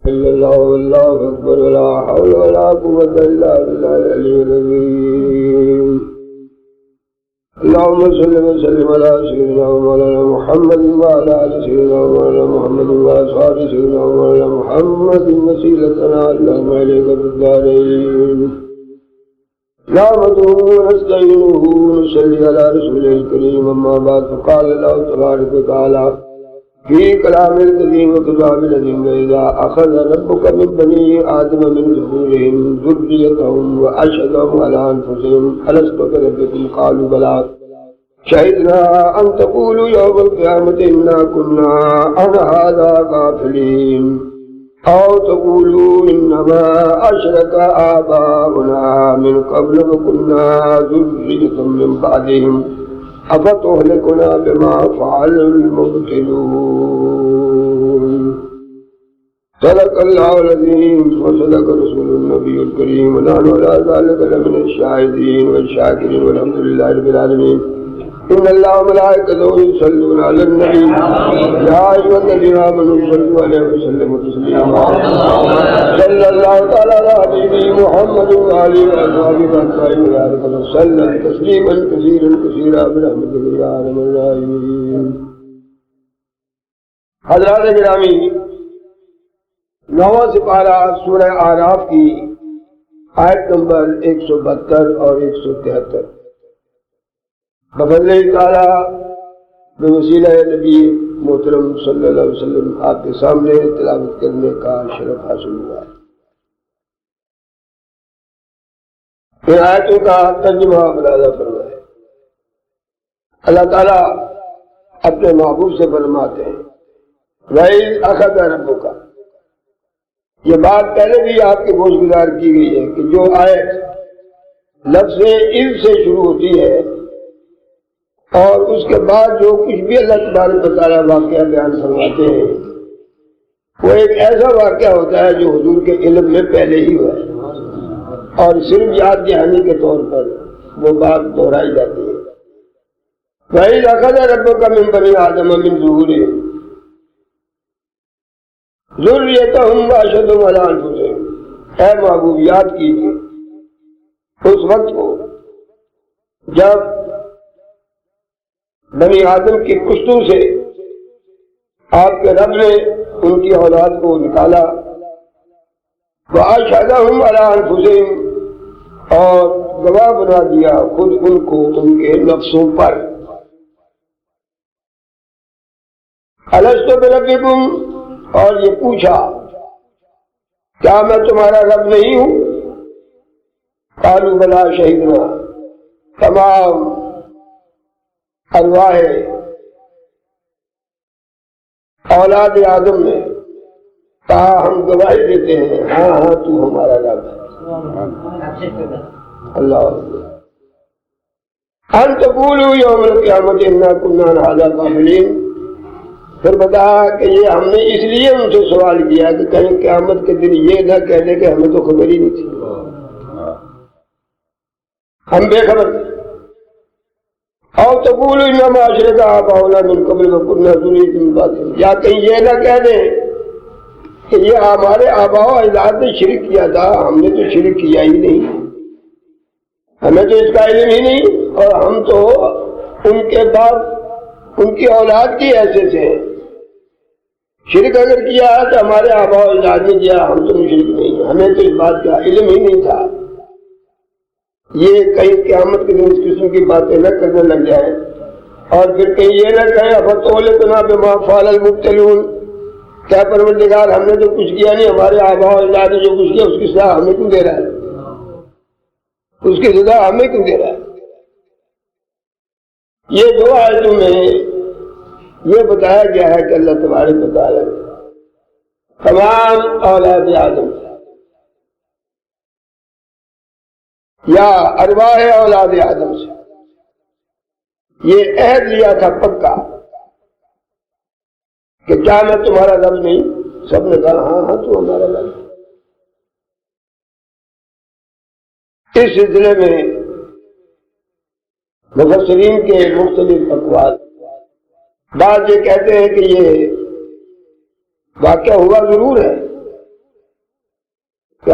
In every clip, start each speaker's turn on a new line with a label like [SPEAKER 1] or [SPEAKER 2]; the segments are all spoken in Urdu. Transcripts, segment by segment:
[SPEAKER 1] الا اللہ واللہ اکبر ولا حول ولا قوة الا باللہ العلی العظیم. اللهم صل وسلم على سيدنا مولانا محمد وعلى آل سيدنا مولانا محمد وأصحاب سيدنا مولانا محمد وسيلتنا اللهم إليك بالدارين. نحمده ونستعينه ونصلي على رسوله الكريم. أما بعد فقال الله تبارك وتعالى في كلام القديم وكتاب العظيم وإذا أخذ ربك من بني آدم من ظهورهم ذريتهم وأشهدهم على أنفسهم ألست بربكم قالوا بلى شهدنا أن تقولوا يوم القيامة إنا كنا عن هذا غافلين أو تقولوا إنما أشرك آباؤنا من قبل وكنا ذرية من بعدهم أفتهلكنا بما فعل المبطلون. صدق الله العظيم وصدق رسول النبي الكريم ونحن على ذلك لمن الشاهدين والشاكرين والحمد لله رب العالمين. إن الله وملائكته يصلون على النبي يا أيها الذين آمنوا صلوا عليه وسلموا تسليما. صلى الله تعالى على حبيبه محمد وآله وأصحابه وبارك وسلم تسليما كثيرا كثيرا برحمتك يا أرحم الراحمين. حضرات گرامی، 9واں سپارہ سورہ اعراف کی آیت نمبر 172 اور 173 بفضل تعالیٰ بوسیلہ نبی محترم صلی اللہ علیہ وسلم آپ کے سامنے تلاوت کرنے کا شرف حاصل ہوا ہے. ان آیتوں کا ترجمہ ملاحظہ فرمائے. اللہ تعالیٰ اپنے محبوب سے فرماتے ہیں وَإِذْ أَخَذَ رَبُّكَ. یہ بات پہلے بھی آپ کی گوش گزار کی گئی ہے کہ جو آیت لفظ اذ سے شروع ہوتی ہے اور اس کے بعد جو کچھ بھی اللہ تبارک و تعالیٰ واقعہ بیان فرماتے ہیں وہ ایک ایسا واقعہ ہوتا ہے جو حضور کے علم میں پہلے ہی ہوا ہے اور صرف یاد دہانی کے طور پر وہ بات دہرائی جاتی ہے. وَإِذْ أَخَذَ رَبُّكَ مِن بَنِي آدَمَ مِن ظُهُورِهِمْ ذُرِّيَّتَهُمْ وَأَشْهَدَهُمْ عَلَىٰ أَنفُسِهِمْ. اے محبوب یاد کیجیے اس وقت کو جب بنی آدم کی پشتوں سے آپ کے رب نے ان کی اولاد کو نکالا. وَأَشْهَدَهُمْ عَلَىٰ أَنفُسِهِمْ اور گواہ بنا دیا خود ان کو ان کے نفسوں پر. أَلَسْتُ بِرَبِّكُمْ اور یہ پوچھا کیا میں تمہارا رب نہیں ہوں؟ قَالُوا بَلَىٰ شَهِدْنَا. تمام ارواح اولاد آدم نے کہا ہم گواہی دیتے ہیں ہاں ہاں تو ہمارا رب ہے. اللہ ان تقولوا یوم القیامت انا کنا عن هذا غافلین. پھر بتایا کہ یہ ہم نے اس لیے ان سے سوال کیا کہ کہیں قیامت کے دن یہ نہ کہہ دے کہ ہمیں تو خبر ہی نہیں تھی، ہم بے خبر تھے. اور تقولوا انما اشرک آباؤنا من قبل وكنا ذرية من بعدهم. یا کہیں یہ نہ کہہ دیں کہ یہ ہمارے آباء و اجداد نے شرک کیا تھا، ہم نے تو شرک کیا ہی نہیں، ہمیں تو اس کا علم ہی نہیں اور ہم تو ان کے بعد ان کی اولاد کی حیثیت سے ہیں. شرک اگر کیا ہے تو ہمارے آباء و اجداد نے کیا، ہم تو مشرک نہیں، ہمیں تو اس بات کا علم ہی نہیں تھا. یہ کہیں قیامت کے دن اس قسم کی باتیں نہ کرنے لگ جائیں اور پھر کہیں یہ نہ کہیں افتہلکنا بما فعل المبطلون. کیا پروردگار ہم نے تو کچھ کیا نہیں، ہمارے آباء و اجداد نے جو کچھ کیا اس کی سزا ہمیں کیوں دے رہا ہے، اس کی سزا ہمیں کیوں دے رہا ہے. یہ دو آیتوں میں یہ بتایا گیا ہے کہ اللہ تبارک و تعالیٰ نے تمام اولاد آدم یا ارواح اولاد آدم سے یہ عہد لیا تھا پکا کہ کیا میں تمہارا رب نہیں؟ سب نے کہا ہاں ہاں تو ہمارا رب. اس سلسلے میں مفسرین کے مختلف اقوال. بعض یہ کہتے ہیں کہ یہ واقعہ ہوا ضرور ہے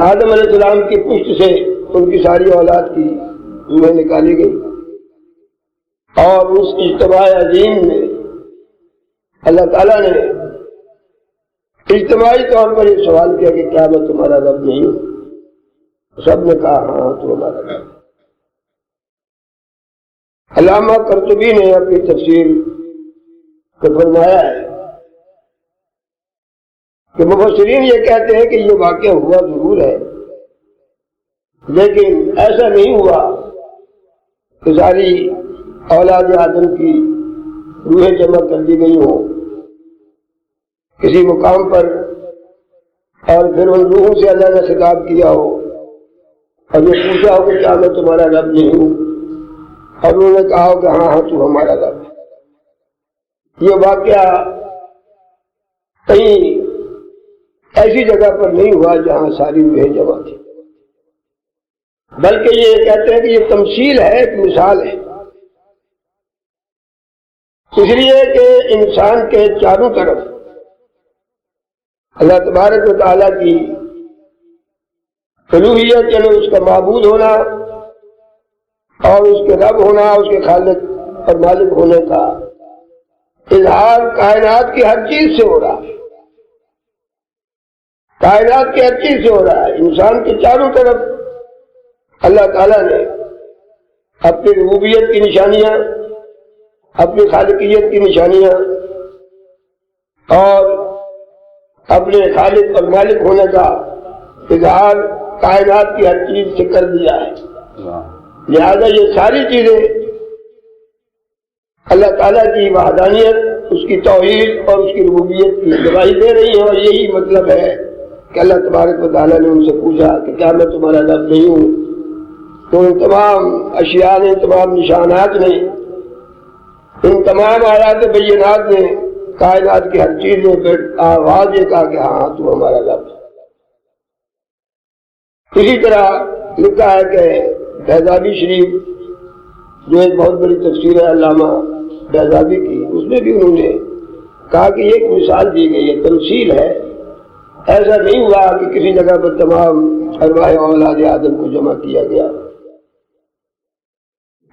[SPEAKER 1] آدم علیہ السلام کی پشت سے ان کی ساری اولاد کی روحیں نکالی گئی، اور اس اجتماع عظیم میں اللہ تعالیٰ نے اجتماعی طور پر یہ سوال کیا کہ کیا میں تمہارا رب نہیں ہوں؟ سب نے کہا ہاں تو ہمارا رب۔ علامہ قرطبی نے اپنی تفسیر کو فرمایا ہے کہ مفسرین یہ کہتے ہیں کہ یہ واقعہ ہوا ضرور ہے، لیکن ایسا نہیں ہوا کہ ساری اولاد آدم کی روحیں جمع کر دی گئی ہوں کسی مقام پر، اور پھر ان روحوں سے اللہ نے خطاب کیا ہو اور یہ پوچھا ہو کہ کیا میں تمہارا رب نہیں ہوں، اور انہوں نے کہا ہو کہ ہاں ہاں تو ہمارا رب ہے۔ یہ واقعہ کہیں ایسی جگہ پر نہیں ہوا جہاں ساری روحیں جمع تھی، بلکہ یہ کہتے ہیں کہ یہ تمثیل ہے، ایک مثال ہے، اس لیے کہ انسان کے چاروں طرف اللہ تبارک و تعالیٰ کی الوہیت، یعنی اس کا معبود ہونا اور اس کے رب ہونا، اس کے خالق اور مالک ہونے کا اظہار کائنات کی ہر چیز سے ہو رہا ہے، کائنات کی ہر چیز سے ہو رہا ہے۔ انسان کے چاروں طرف اللہ تعالیٰ نے اپنی ربوبیت کی نشانیاں، اپنی خالقیت کی نشانیاں اور اپنے خالق اور مالک ہونے کا اظہار کائنات کی ہر چیز سے کر دیا ہے۔ لہذا یہ ساری چیزیں اللہ تعالیٰ کی وحدانیت، اس کی توحید اور اس کی ربوبیت کی گواہی دے رہی ہیں، اور یہی مطلب ہے کہ اللہ تبارک و تعالیٰ نے ان سے پوچھا کہ کیا میں تمہارا رب نہیں ہوں؟ تو ان تمام اشیاء نے، تمام نشانات نے، ان تمام آیات بینات نے، کائنات کی ہر چیز نے آواز یہ کہا کہ ہاں تو ہمارا رب ہے۔ اسی طرح لکھا ہے کہ بیضاوی شریف جو ایک بہت بڑی تفسیر ہے علامہ بیضاوی کی، اس میں بھی انہوں نے کہا کہ یہ ایک مثال دی گئی ہے، تمثیل ہے، ایسا نہیں ہوا کہ کسی جگہ پر تمام ارواح اولاد آدم کو جمع کیا گیا۔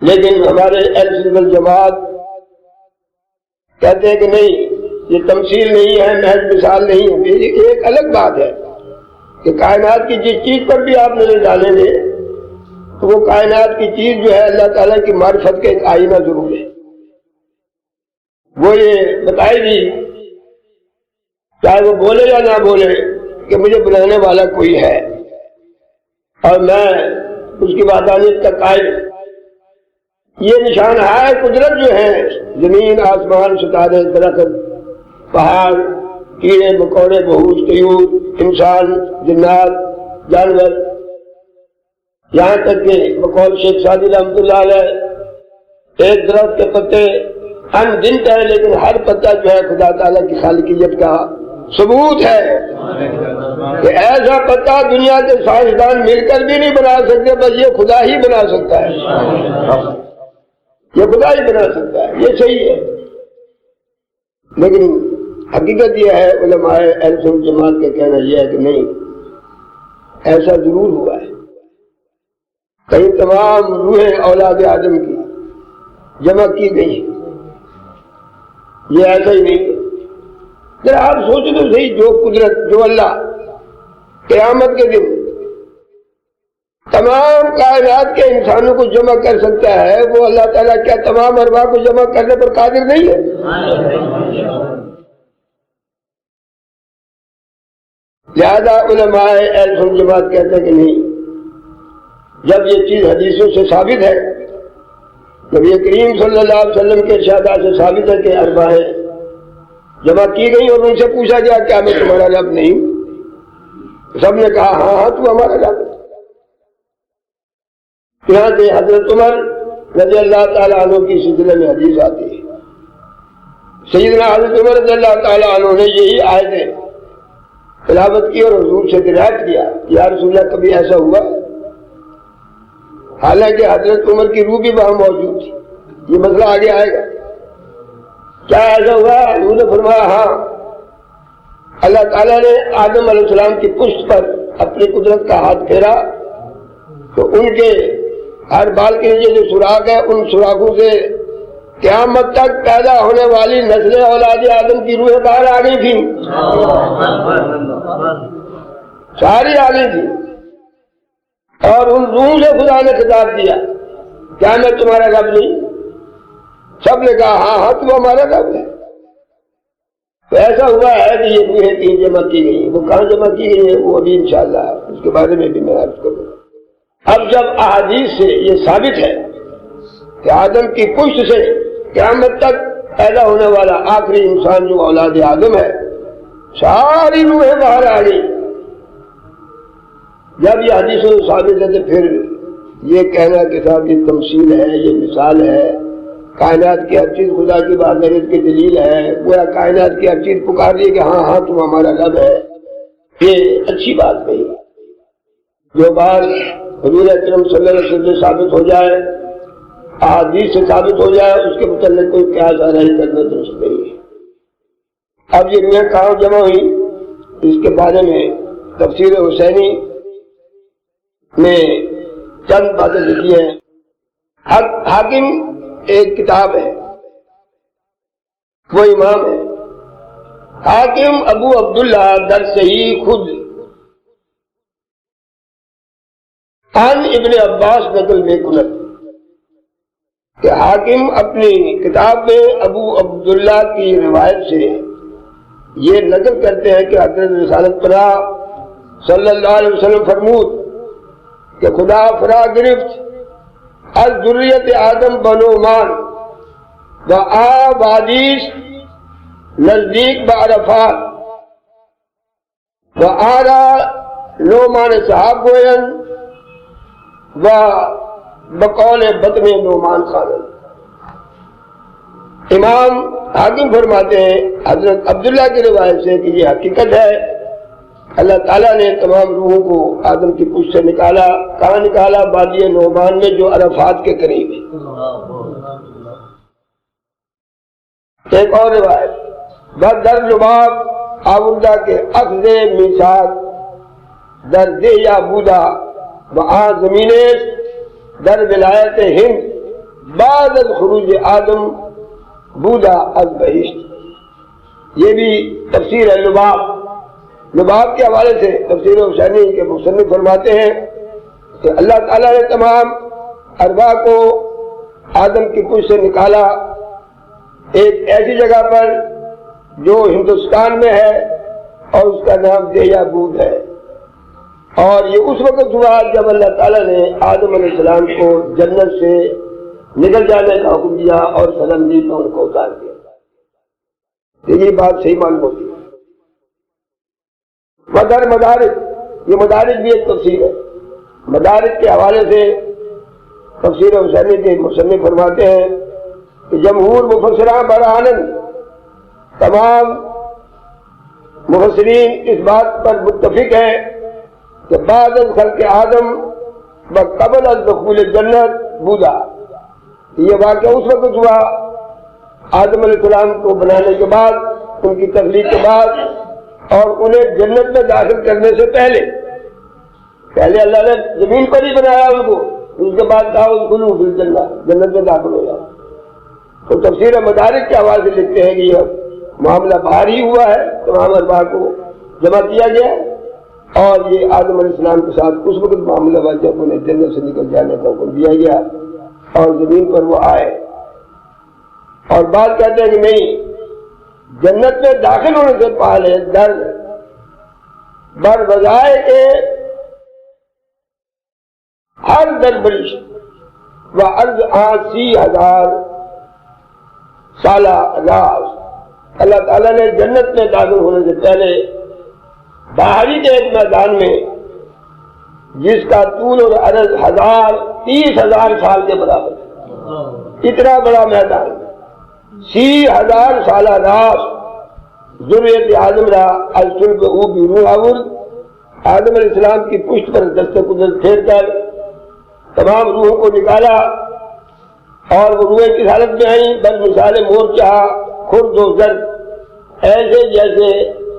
[SPEAKER 1] لیکن ہمارے اہل سنت والجماعت کہتے ہیں کہ نہیں، یہ تمثیل نہیں ہے، محض مثال نہیں ہے۔ یہ ایک الگ بات ہے کہ کائنات کی جس چیز پر بھی آپ نظر ڈالیں گے تو وہ کائنات کی چیز جو ہے اللہ تعالیٰ کی معرفت کا ایک آئینہ ضرور ہے، وہ یہ بتائے گی، چاہے وہ بولے یا نہ بولے، کہ مجھے بلانے والا کوئی ہے اور میں اس کی وحدانیت کا قائل۔ یہ نشان ہے قدرت جو ہے، زمین، آسمان، ستارے، درخت، پہاڑ، کیڑے مکوڑے، بہوش، طیور، انسان، جنات، جانور، یہاں تک کہ بقول شیخ سعدی رحمۃ اللہ علیہ ایک درخت کے پتے ان گنت ہے، لیکن ہر پتا جو ہے خدا تعالیٰ کی خالقیت کا ثبوت ہے کہ ایسا پتا دنیا کے سائنسدان مل کر بھی نہیں بنا سکتے، بس یہ خدا ہی بنا سکتا ہے، یہ خدا ہی بنا سکتا ہے، یہ صحیح ہے۔ لیکن حقیقت یہ ہے، علماء اہل سنت جماعت کا کہنا یہ ہے کہ نہیں، ایسا ضرور ہوا ہے، کہیں تمام روحیں اولاد آدم کی جمع کی گئی، یہ ایسا ہی نہیں ہے۔ ذرا آپ سوچیں تو صحیح، جو قدرت، جو اللہ قیامت کے دن تمام کائنات کے انسانوں کو جمع کر سکتا ہے، وہ اللہ تعالیٰ کیا تمام ارواح کو جمع کرنے پر قادر نہیں ہے؟ لہذا علماء اہل سنت جماعت کہتے ہیں کہ نہیں، جب یہ چیز حدیثوں سے ثابت ہے، نبی کریم صلی اللہ علیہ وسلم کے ارشادات سے ثابت ہے کہ ارواحیں جمع کی گئی اور ان سے پوچھا گیا کیا میں تمہارا رب نہیں ہوں؟ سب نے کہا ہاں ہاں تو ہمارا رب ہے۔ یہاں سے حضرت عمر رضی اللہ تعالیٰ عنہ کی سلسلے میں حدیث آتی ہے، سیدنا حضرت عمر رضی اللہ تعالیٰ عنہ نے یہی آیتیں تلاوت کی اور حضور سے دریافت کیا، یا رسول اللہ کبھی ایسا ہوا؟ حالانکہ حضرت عمر کی روح بھی وہاں موجود تھی، یہ مسئلہ آگے آئے گا، کیا ایسا ہوا؟ حضور نے فرمایا ہاں، اللہ تعالیٰ نے آدم علیہ السلام کی پشت پر اپنی قدرت کا ہاتھ پھیرا تو ان کے ہر بال کے نیچے جو سوراخ ہے ان سوراخوں سے قیامت تک پیدا ہونے والی نسل اولاد آدم کی روحیں باہر آ گئی تھی، ساری آ گئی تھی، اور ان روح سے خدا نے خطاب کیا کیا میں تمہارا رب نہیں؟ سب نے کہا ہاں ہاں تم ہمارا رب ہے۔ تو ایسا ہوا ہے کہ یہ روحیں تین جمع کی گئی ہیں، وہ کہاں جمع کی گئی ہیں وہ ابھی انشاءاللہ اس کے بارے میں بھی میں عرض کروں۔ اب جب احادیث سے یہ ثابت ہے کہ آدم کی پشت سے قیامت تک پیدا ہونے والا آخری انسان جو اولاد آدم ہے، ساری روحیں باہر آ گئی، جب یہ حدیثوں سے ثابت ہے تو پھر یہ کہنا کہ صاحب یہ تمثیل ہے، یہ مثال ہے، کائنات کی ہر چیز خدا کی وحدانیت کی دلیل ہے، گویا کائنات کی ہر چیز پکار رہی ہے کہ ہاں ہاں تم ہمارا رب ہے، یہ اچھی بات نہیں۔ جو بات حضور اکرم صلی اللہ علیہ وسلم سے ثابت ہو جائے، احادیث سے ثابت ہو جائے، اس کے متعلق کوئی قیاس آرائی کرنا درست نہیں ہے۔ اب یہ روحیں کہاں جمع ہوئی اس کے بارے میں تفسیر حسینی میں چند باتیں لکھی ہیں۔ حاکم ایک کتاب ہے، وہ امام ہے، حاکم ابو عبداللہ در صحیح خود عن ابن عباس نقل میں کنت کہ حاکم اپنی کتاب میں ابو عبداللہ کی روایت سے یہ نقل کرتے ہیں کہ حضرت رسالت پناہ صلی اللہ علیہ وسلم فرمود کہ خدا فرا گرفت از ذریت آدم بنو مان و آبادیس نزدیک بعرفات و آرا نعمان صاحب گوین و بقول بطن نعمان خانن۔ امام حاکم فرماتے ہیں حضرت عبداللہ کی روایت سے کہ یہ حقیقت ہے، اللہ تعالیٰ نے تمام روحوں کو آدم کی پشت سے نکالا۔ کہاں نکالا؟ وادی نعمان میں جو عرفات کے قریب ہے۔ ایک اور روایت در لباب آوردہ کے اخذ میثاق در دے یا بودا وہاں زمینیں در ولایت ہند بعد از خروج آدم بودا از بہشت۔ یہ بھی تفسیر ہے لباب کے حوالے سے تفسیر حسینی کے مصنف فرماتے ہیں کہ اللہ تعالیٰ نے تمام ارواح کو آدم کی پشت سے نکالا ایک ایسی جگہ پر جو ہندوستان میں ہے اور اس کا نام دیہ بود ہے، اور یہ اس وقت ہوا جب اللہ تعالیٰ نے آدم علیہ السلام کو جنت سے نکل جانے کا حکم دیا اور سلام دی تو ان کو اتار دیا۔ یہ بات صحیح معلوم ہوتی ہے۔ مدر مدارک، یہ مدارک بھی ایک تفسیر ہے، مدارک کے حوالے سے تفسیر حسینی کے مصنف فرماتے ہیں کہ جمہور مفسران برہانن، تمام مفسرین اس بات پر متفق ہیں کہ بعد از خلق آدم و قبل از دخول جنت بودا، یہ واقعہ اس وقت ہوا آدم علیہ السلام کو بنانے کے بعد، ان کی تخلیق کے بعد، اور انہیں جنت میں داخل کرنے سے پہلے اللہ نے زمین پر ہی بنایا ان کو، اس کے بعد جنت میں داخل ہو جاؤ۔ تو تفسیر مدارک کے حوالے سے لکھتے ہیں کہ یہ معاملہ باہر ہی ہوا ہے، تمام ارواح کو جمع کیا گیا اور یہ آدم علیہ السلام کے ساتھ اس وقت معاملہ ہوا جب انہیں جنت سے نکل جانے کا حکم دیا گیا اور زمین پر وہ آئے۔ اور بات کہتے ہیں کہ نہیں، جنت میں داخل ہونے سے پہلے در بر بجائے کے ہر در بریش و عرض 80,000 سالہ راز، اللہ تعالیٰ نے جنت میں داخل ہونے سے پہلے باہری کے ایک میدان میں جس کا طول اور عرض 30,000 سال کے برابر ہے، اتنا بڑا میدان، 30,000 سالہ راس ذریت آدم را السلب او بیرون آورد، آدم علیہ السلام کی پشت پر دست قدرت پھیر کر تمام روحوں کو نکالا، اور وہ روحیں کس حالت میں آئیں؟ بل مثال مورچہ خرد و زرد، ایسے جیسے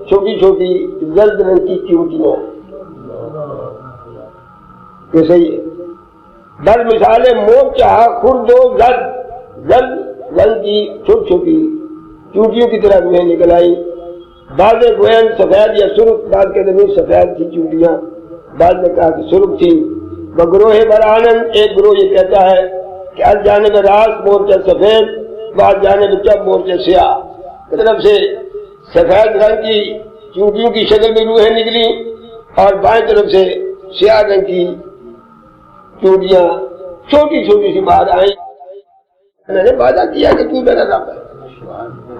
[SPEAKER 1] چھوٹی چھوٹی زرد رنگ کی چیونٹیاں، یہ صحیح ہے۔ بس مثال موت چاہا خرد و زد رنگ کی چھوٹی چھوٹی چونٹیوں کی طرح روحیں نکل آئی، بعض گوین سفید یا سرخ، بعض کے زمین سفید تھی چونٹیاں، بعض نے کہا کہ سرخ تھی۔ بگروہ برآنند، ایک گروہ یہ کہتا ہے کہ از جانب راست مورچہ سفید، بعض جانب چپ مورچہ سیاہ، طرف سے سفید رنگ کی چونٹیوں کی شکل میں روحیں نکلی اور بائیں طرف سے سیاہ رنگ کی چونٹیاں چھوٹی چھوٹی سی باہر آئیں۔ میں نے وعدہ کیا کہ تو میرا رب ہے،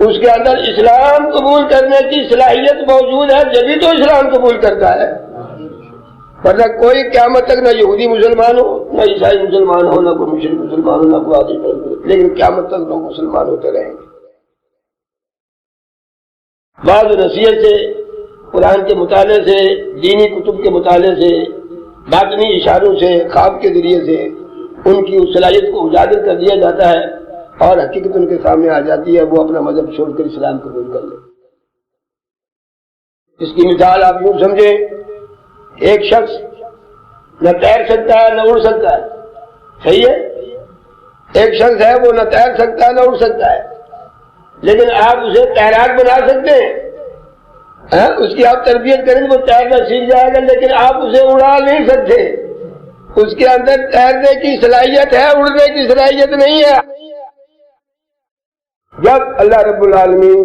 [SPEAKER 1] اس کے اندر اسلام قبول کرنے کی صلاحیت موجود ہے، جبھی تو اسلام قبول کرتا ہے، ورنہ کوئی قیامت تک نہ یہودی مسلمان ہو، نہ عیسائی مسلمان ہو، نہ کوئی مشرک مسلمان ہو، نہ کوئی عادی ہو، لیکن قیامت تک لوگ مسلمان ہوتے رہیں گے۔ بعض نصیحت سے، قرآن کے مطالعے سے، دینی کتب کے مطالعے سے، باطنی اشاروں سے، خواب کے ذریعے سے ان کی اس صلاحیت کو اجاگر کر دیا جاتا ہے اور حقیقت ان کے سامنے آ جاتی ہے، وہ اپنا مذہب چھوڑ کر اسلام قبول کر لے۔ اس کی مثال آپ یوں سمجھیں، ایک شخص نہ تیر سکتا ہے نہ اڑ سکتا ہے، صحیح ہے؟ ایک شخص ہے وہ نہ تیر سکتا ہے نہ اڑ سکتا ہے، لیکن آپ اسے تیراک بنا سکتے ہیں، اس کی آپ تربیت کریں گے وہ تیرنا سیکھ جائے گا، لیکن آپ اسے اڑا نہیں سکتے، اس کے اندر تیرنے کی صلاحیت ہے، اڑنے کی صلاحیت نہیں ہے۔ جب اللہ رب العالمین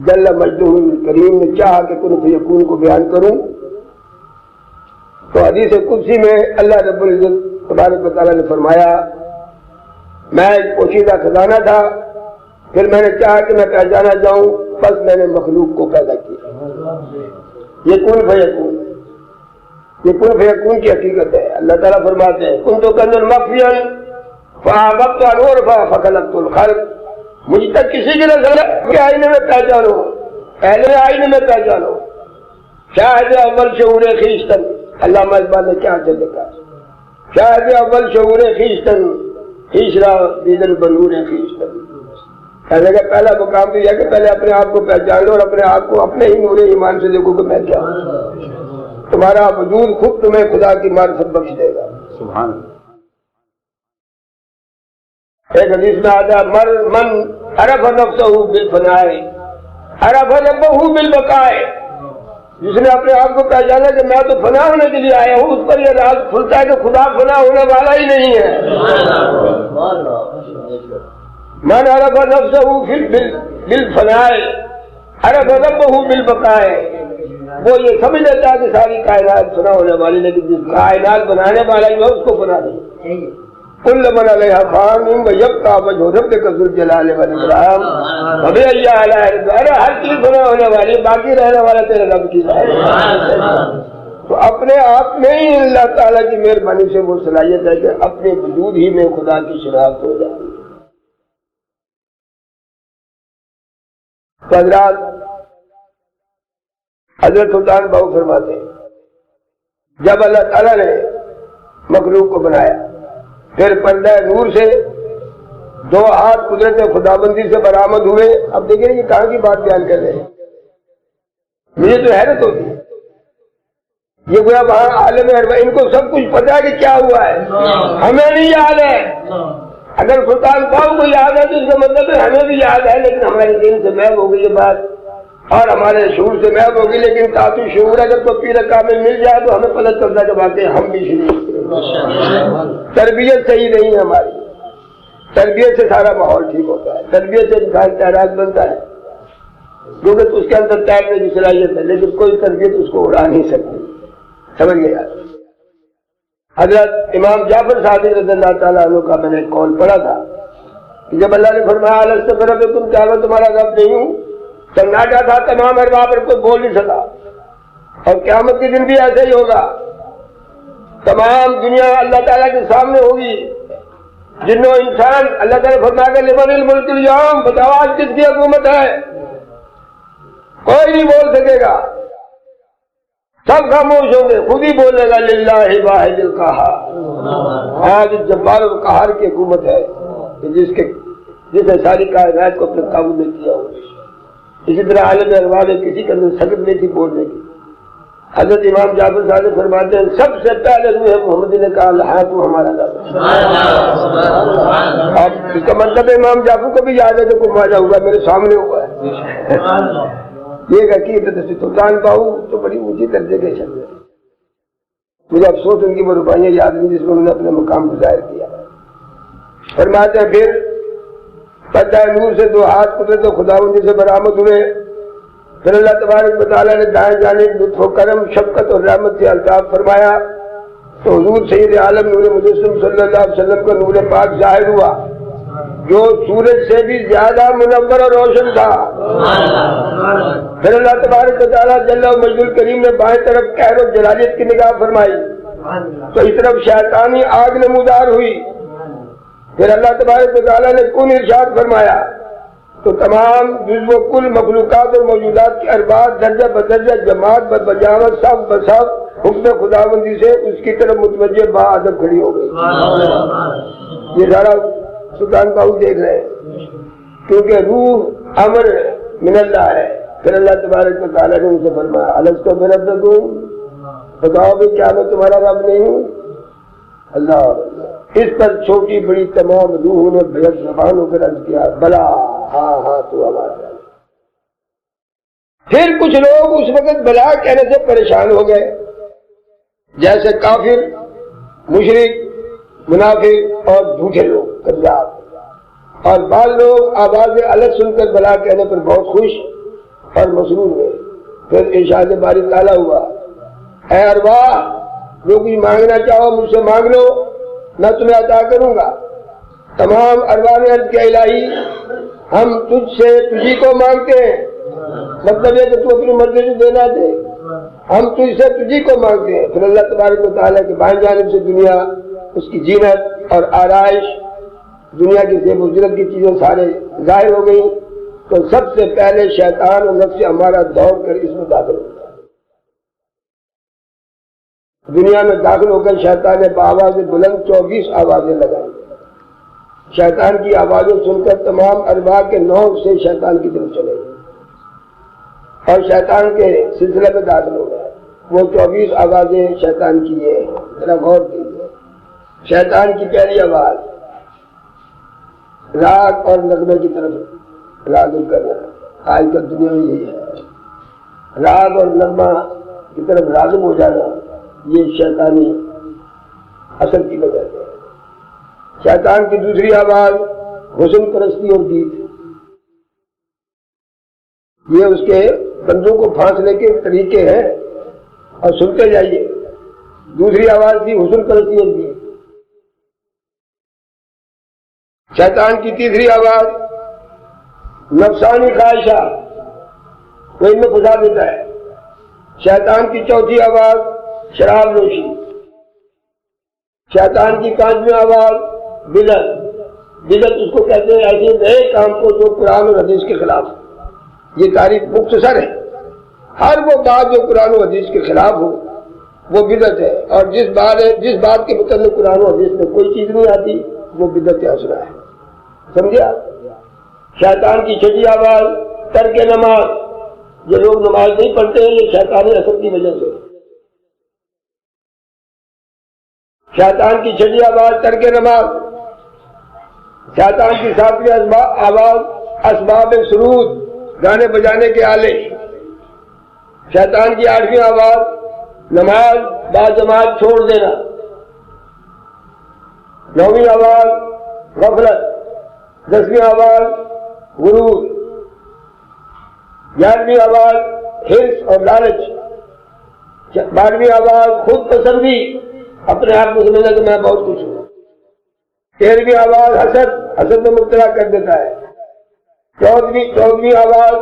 [SPEAKER 1] جل مجدہ الکریم نے چاہا کہ کن فیکون کو بیان کروں تو حدیث قدسی میں اللہ رب العزت تبارک و تعالیٰ نے فرمایا، میں ایک پوشیدہ خزانہ تھا، پھر میں نے چاہا کہ میں پہچانا جاؤں، بس میں نے مخلوق کو پیدا کیا۔ یہ کن فیکون، یہ کن فیکون کی حقیقت ہے۔ اللہ تعالیٰ فرماتے ہیں کنت کنزا مخفیا فاحببت ان اعرف فخلقت الخلق، مجھ تک کسی کی نظر کے آئینے میں پہچانو، پہلے آئینے میں پہچانو، شاہد اول شعور خویشتن، علامہ اقبال نے کیا لکھا، شاہد اول شعور خویشتن تیسرا دیدن بنور خویشتن۔ کہنے کا پہلا مقام تو یہ کہ پہلے اپنے آپ کو پہچان لو اور اپنے آپ کو اپنے ہی نور ایمان سے دیکھو کہ میں کیا ہوں، تمہارا وجود خود تمہیں خدا کی معرفت بخش دے گا۔ سبحان اللہ۔ ایک حدیث میں آتا ہے من عرف نفسہ بالفناء عرف ربہ بالبقاء، جس نے اپنے آپ کو پہچانا کہ میں تو فنا ہونے کے لیے آیا ہوں، اس پر یہ راز کھلتا ہے کہ خدا فنا ہونے والا ہی نہیں ہے۔ من عرف نفسہ بالفناء عرف ربہ بالبقاء، وہ یہ سمجھ لیتا ہے کہ ساری کائنات فنا ہونے والی، لیکن جس کائنات بنانے والا ہی ہے اس کو فنا نہیں۔ کل من علیہا فان ویبقی وجہ ربک ذو الجلال والاکرام فبأی آلاء ربک، ہر چیز فنا ہونے والی، باقی رہنے والا تیرے رب کی ذات ہے۔ تو اپنے آپ میں ہی اللہ تعالیٰ کی مہربانی سے وہ صلاحیت ہے کہ اپنے وجود ہی میں خدا کی شناخت ہو جاتی ہے۔ حضرات حضرت سلطان بہو فرماتے ہیں جب اللہ تعالیٰ نے مخلوق کو بنایا، پھر پردہ نور سے دو ہاتھ قدرت خدابندی سے برآمد ہوئے۔ اب دیکھیں یہ کہاں کی بات بیان کر رہے ہیں، مجھے تو حیرت ہوتی ہے، یہ گویا وہاں عالم ارواح ان کو سب کچھ پتا ہے کہ کیا ہوا ہے، ہمیں نہیں یاد ہے۔ اگر سلطان صاحب کو یاد ہے تو اس کا مطلب ہے ہمیں بھی یاد ہے، لیکن ہمارے دل سے محو ہو گئی یہ بات اور ہمارے شعور سے محو ہوگی، لیکن تاکہ شعور اگر تو پیر کامل مل جائے تو ہمیں پتہ چلتا ہے کہ واقعی ہم بھی شریف، تربیت صحیح نہیں ہے ہماری، تربیت سے سارا ماحول ٹھیک ہوتا ہے، تربیت سے انسان تیراک بنتا ہے، کیونکہ اس کے اندر تیرنے کی صلاحیت ہے، لیکن کوئی تربیت اس کو اڑا نہیں سکتی۔ سمجھ گئے یار؟ حضرت امام جعفر صادق رضی اللہ تعالیٰ عنہ کا میں نے قول پڑھا تھا کہ جب اللہ نے فرمایا الست بربکم، کیا میں تمہارا رب نہیں ہوں، سناٹا تھا تمام ارباب پر، کوئی بول نہیں سکا، اور قیامت کے دن بھی ایسے ہی ہوگا، تمام دنیا اللہ تعالیٰ کے سامنے ہوگی، جن و انسان، اللہ تعالیٰ فرمائے گا لمن الملک اليوم، بتاؤ آج کس کی حکومت ہے، کوئی نہیں بول سکے گا، سب خاموش ہوں گے، خود ہی بولے گا للہ واحد القہار، آج جبار القہار کی حکومت ہے جس نے ساری کائنات کو اپنے قابو میں کیا ہو۔ اسی طرح عالم ارواح میں کسی کے اندر سکت نہیں تھی بولنے کی، حضرت امام جعفر صادق فرماتے ہیں سب سے پہلے روح محمدی نے کہا اللہ تو ہمارا رب۔ اب اس کا مطلب امام جعفر کو بھی یاد ہے کہ کوئی ماجہ ہوا میرے سامنے ہوا ہے۔ یہ حقیقت سلطان باہو تو بڑی اونچی درجے کے شخص ہے، مجھے افسوس ان کی وہ روپائیاں یاد نہیں جس میں انہوں نے اپنے مقام کو ظاہر کیا۔ فرماتے ہیں پھر پردہ نور سے دو ہاتھ قدرت و خداوندی سے برآمد ہوئے، پھر اللہ تبارک و تعالیٰ نے دائیں جانب لطف و کرم شفقت اور رحمت سے الطاف فرمایا تو حضور سید عالم نور مجسم صلی اللہ علیہ وسلم کا نور پاک ظاہر ہوا جو سورج سے بھی زیادہ منور اور روشن تھا۔ پھر اللہ تبارک و تعالیٰ جل و مجد الکریم نے بائیں طرف قہر و جلالیت کی نگاہ فرمائی تو اس طرف شیطانی آگ نمودار ہوئی۔ پھر اللہ تبارک و تعالیٰ نے کن ارشاد فرمایا تو تمام جزو و کل مخلوقات اور موجودات کی ارباب درجہ بدرجہ جماعت بجامت سب بسب حکم خداوندی سے اس کی طرف متوجہ با ادب کھڑی ہو گئی۔ یہ سارا سلطان باہو دیکھ رہے ہیں کیونکہ روح امر من اللہ ہے۔ پھر اللہ تبارک و تعالیٰ نے ان سے فرمایا الستو بربکم، بتاؤ بھی کیا میں تمہارا رب نہیں ہوں؟ اللہ اس پر چھوٹی بڑی تمام روحوں نے بھیک زبان ہو کر عرض کیا بلا ہاں ہاں تو ہمارا رب۔ پھر کچھ لوگ اس وقت بلا کہنے سے پریشان ہو گئے جیسے کافر، مشرک، منافق اور جھوٹے لوگ کذاب، اور بعض لوگ آواز الگ سن کر بلا کہنے پر بہت خوش اور مسرور ہوئے۔ پھر ارشاد باری تعالیٰ ہوا اے ارواح جو کچھ مانگنا چاہو مجھ سے مانگ لو میں تمہیں عطا کروں گا۔ تمام ارواح نے عرض کیا الہی ہم تجھ سے تجھی کو مانگتے ہیں، مطلب یہ کہ تو اپنی مرضی سے دینا دے، ہم تجھ سے تجھی کو مانگتے ہیں۔ پھر اللہ تبارک و تعالیٰ کے بائیں جانب سے دنیا اس کی زینت اور آرائش دنیا کی زیب و زینت کی چیزیں سارے ظاہر ہو گئی تو سب سے پہلے شیطان اور نفس ہمارا دوڑ کر اس میں داخل ہوتا ہے۔ دنیا میں داخل ہو کر شیطان نے بآواز بلند 24 آوازیں لگائی۔ شیطان کی آوازیں سن کر تمام ارواح کے نو سے شیطان کی طرف چلے گئے اور شیطان کے سلسلے میں داخل ہو گئے۔ وہ 24 آوازیں شیطان کی یہ ہیں، ذرا غور کیجیے۔ شیطان کی پہلی آواز راگ اور نغمے کی طرف راغب کرنا، آج کل دنیا میں یہی ہے، راگ اور نغمہ کی طرف راغب ہو جانا، یہ شیطانی اثر کی وجہ سے۔ شیطان کی دوسری آواز حسن پرستی اور گیت، یہ اس کے بندوں کو پھانسنے کے طریقے ہیں اور سنتے جائیے۔ دوسری آواز تھی حسن پرستی اور گیت۔ شیطان کی تیسری آواز نفسانی خواہشہ، وہ ان میں پھنسا دیتا ہے۔ شیطان کی چوتھی آواز شراب نوشی۔ شیطان کی پانچویں آواز بدعت۔ بدعت اس کو کہتے ہیں ایسے نئے کام کو جو قرآن اور حدیث کے خلاف۔ یہ تعریف مختصر ہے، ہر وہ بات جو قرآن و حدیث کے خلاف ہو وہ بدعت ہے، اور جس بات کے متعلق قرآن و حدیث میں کوئی چیز نہیں آتی وہ بدعت حسنہ ہے، سمجھے آپ؟ شیطان کی چھٹی آواز ترک نماز، جو لوگ نماز نہیں پڑھتے ہیں یہ شیطانی اثر کی وجہ سے۔ شیطان کی چھٹی آواز ترک نماز۔ شیطان کی ساتویں آواز اسباب سرود، گانے بجانے کے آلے۔ شیطان کی آٹھویں آواز نماز باجماعت چھوڑ دینا۔ نویں آواز غفلت۔ 10ویں آواز غرور۔ 11ویں آواز حرص اور لالچ۔ 12ویں آواز خود پسندی، اپنے آپ کو سمجھنا کہ میں بہت کچھ ہوں۔ 13ویں آواز حسد میں مبتلا کر دیتا ہے۔ 14ویں آواز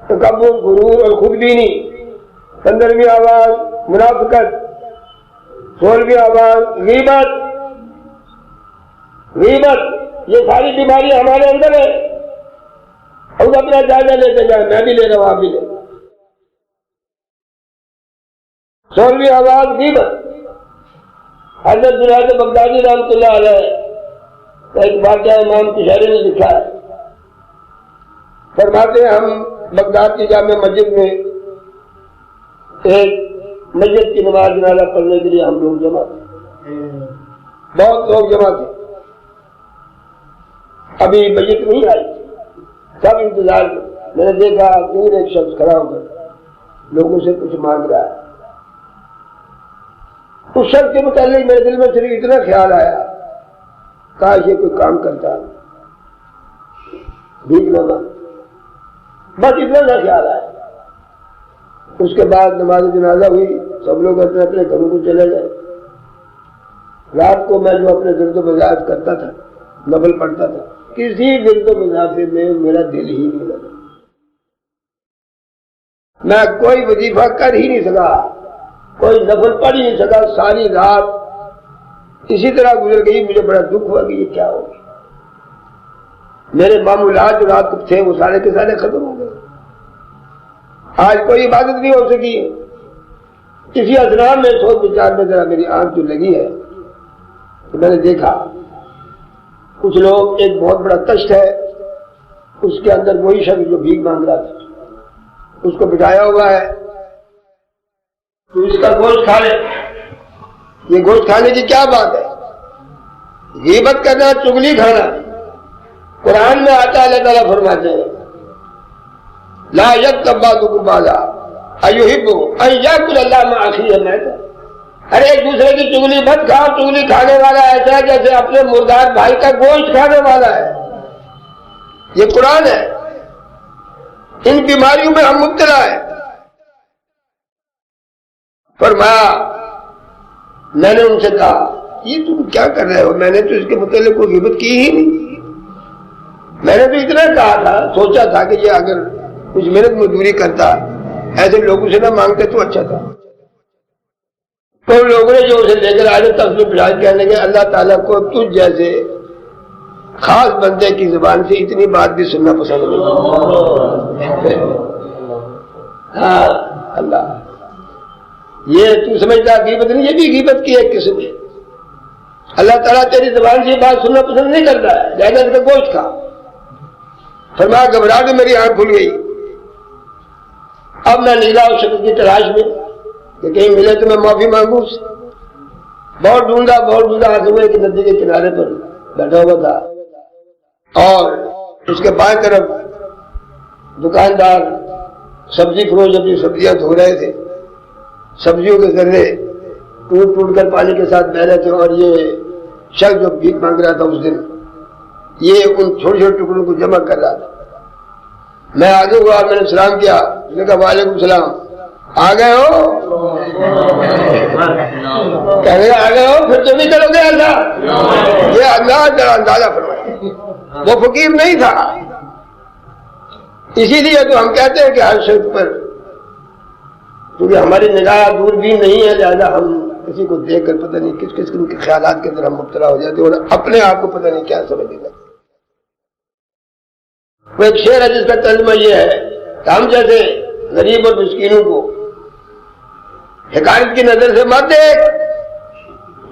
[SPEAKER 1] تکبر، غرور اور خود بینی۔ 15ویں آواز منافقت۔ 16ویں آواز غیبت۔ یہ ساری بیماریاں ہمارے اندر ہے، اور اپنا جائزہ لیتے جائیں، میں بھی لے رہا ہوں آپ بھی لے۔ 16ویں آواز غیبت۔ حضرت جنید بغدادی رحمۃ اللہ علیہ کا ایک واقعہ امام کشمیری نے لکھا ہے، فرماتے ہیں ہم بغداد کی جامع مسجد میں ایک مسجد کی نماز جنازہ پڑھنے کے لیے ہم لوگ جمع تھے، بہت لوگ جمع تھے، ابھی میت نہیں آئی، سب انتظار میں۔ میں نے دیکھا دور ایک شخص کھڑا ہو کر لوگوں سے کچھ مانگ رہا ہے۔ اس شخص کے متعلق میرے دل میں صرف اتنا خیال آیا، کاش یہ کوئی کام کرتا، بھیک نہ مانگ، بس اتنا نہ خیال آیا۔ اس کے بعد نماز جنازہ ہوئی، سب لوگ اپنے اپنے گھروں کو چلے گئے۔ رات کو میں جو اپنے درد و مزاج کرتا تھا، نفل پڑھتا تھا، کسی درد و مزاج میں میرا دل ہی نہیں لگا، میں کوئی وظیفہ کر ہی نہیں سکا، کوئی نفل پڑھ ہی نہیں سکا۔ ساری رات اسی طرح گزر گئی، مجھے بڑا دکھ ہوا کہ یہ کیا ہو گیا۔ میرے معمولات جو رات کو تھے وہ سارے کے سارے ختم ہو گئے، آج کوئی عبادت نہیں ہو سکی۔ اسی اثنا میں سوچ بچار میں ذرا میری آنکھ جو لگی ہے تو میں نے دیکھا کچھ لوگ، ایک بہت بڑا تشت ہے، اس کے اندر وہی شخص جو بھیک مانگ رہا تھا اس کو بٹھایا ہوا ہے، تو اس کا گوشت کھا لے۔ یہ گوشت کھانے کی کیا بات ہے؟ غیبت کرنا، چغلی کھانا۔ قرآن میں آتا ہے، اللہ تعالیٰ فرماتے ہیں لا یغتب بعضکم بعضا ایحب ان یاکل اللحم اخیہ میتا۔ ارے ایک دوسرے کی چغلی مت کھاؤ، چغلی کھانے والا ایسا ہے جیسے اپنے مردار بھائی کا گوشت کھانے والا ہے۔ یہ قرآن ہے، ان بیماریوں میں ہم مبتلا ہیں۔ فرمایا، میں نے ان سے کہا یہ تم کیا کر رہے ہو؟ میں نے تو اس کے متعلق کوئی غیبت کی ہی نہیں، میں نے تو اتنا کہا تھا، سوچا تھا کہ یہ اگر کچھ محنت مزدوری کرتا، ایسے لوگوں سے نہ مانگتے تو اچھا تھا۔ تو لوگوں نے جو اسے لے کر آئے تفصیل بجائے کہنے کے اللہ تعالیٰ کو تجھ جیسے خاص بندے کی زبان سے اتنی بات بھی سننا پسند نہیں۔ ہاں اللہ، یہ تو سمجھتا غیبت نہیں، یہ بھی غیبت کی ایک قسم ہے۔ اللہ تعالیٰ تیری زبان سے یہ بات سننا پسند نہیں کرتا ہے، لہذا اس کا گوشت کھا۔ فرمایا گھبرا کے میری آنکھ کھل گئی۔ اب میں نکلا اس شخص کی تلاش میں کہ کہیں ملے تو میں معافی مانگوں اس سے۔ بہت ڈھونڈا آسوے کی ندی کے کنارے پر بیٹھا ہوا تھا، اور اس کے بائیں طرف دکاندار سبزی فروش اپنی سبزیاں دھو رہے تھے، سبزیوں کے ذرے ٹوٹ کر پانی کے ساتھ بہ رہے تھے، اور یہ شخص جو بھیک مانگ رہا تھا اس دن، یہ ان چھوٹے چھوٹے ٹکڑوں کو جمع کر رہا تھا۔ میں آگے ہوا، میں نے سلام کیا، اس نے کہا وعلیکم السلام، آ گئے ہو؟ کہنے آ گئے ہو، پھر تم ہی چلو گے اللہ؟ یہ اللہ ذرا اندازہ فرمائے، وہ فقیر نہیں تھا۔ اسی لیے تو ہم کہتے ہیں کہ ہر شخص پر، کیونکہ ہماری نگاہ دور بھی نہیں ہے، لہٰذا ہم کسی کو دیکھ کر پتہ نہیں کس قسم کے خیالات کے اندر ہم مبتلا ہو جاتے ہیں، اور اپنے آپ کو پتہ نہیں کیا سمجھنے لگتے۔ وہ ایک شعر ہے جس کا ترجمہ یہ ہے کہ ہم جیسے غریب اور مسکینوں کو حقارت کی نظر سے مت دیکھ،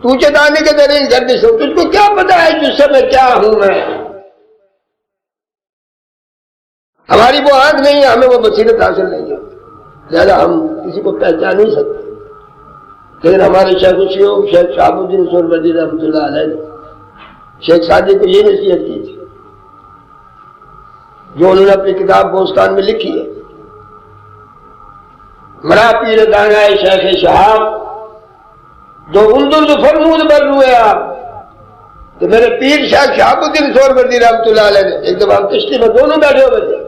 [SPEAKER 1] تو چتانے کے ذریعے گردش ہو، تجھ کو کیا پتا ہے جس سے میں کیا ہوں۔ میں ہماری وہ آنکھ نہیں ہے، ہمیں وہ بصیرت حاصل نہیں ہے، لہذا ہم کسی کو پہچان نہیں سکتے۔ لیکن ہمارے شیخ شہاب الدین سہروردی رحمۃ اللہ علیہ نے شیخ سعدی کو یہ نصیحت کی تھی جو انہوں نے اپنی کتاب بوستان میں لکھی ہے، مرا پیر دانائے شیخ شہاب جو اندر فرمود بر روئے آپ، تو میرے پیر شیخ شہاب الدین سہروردی رحمۃ اللہ علیہ نے ایک دفعہ ہم کشتی میں دونوں بیٹھے ہوئے تھے،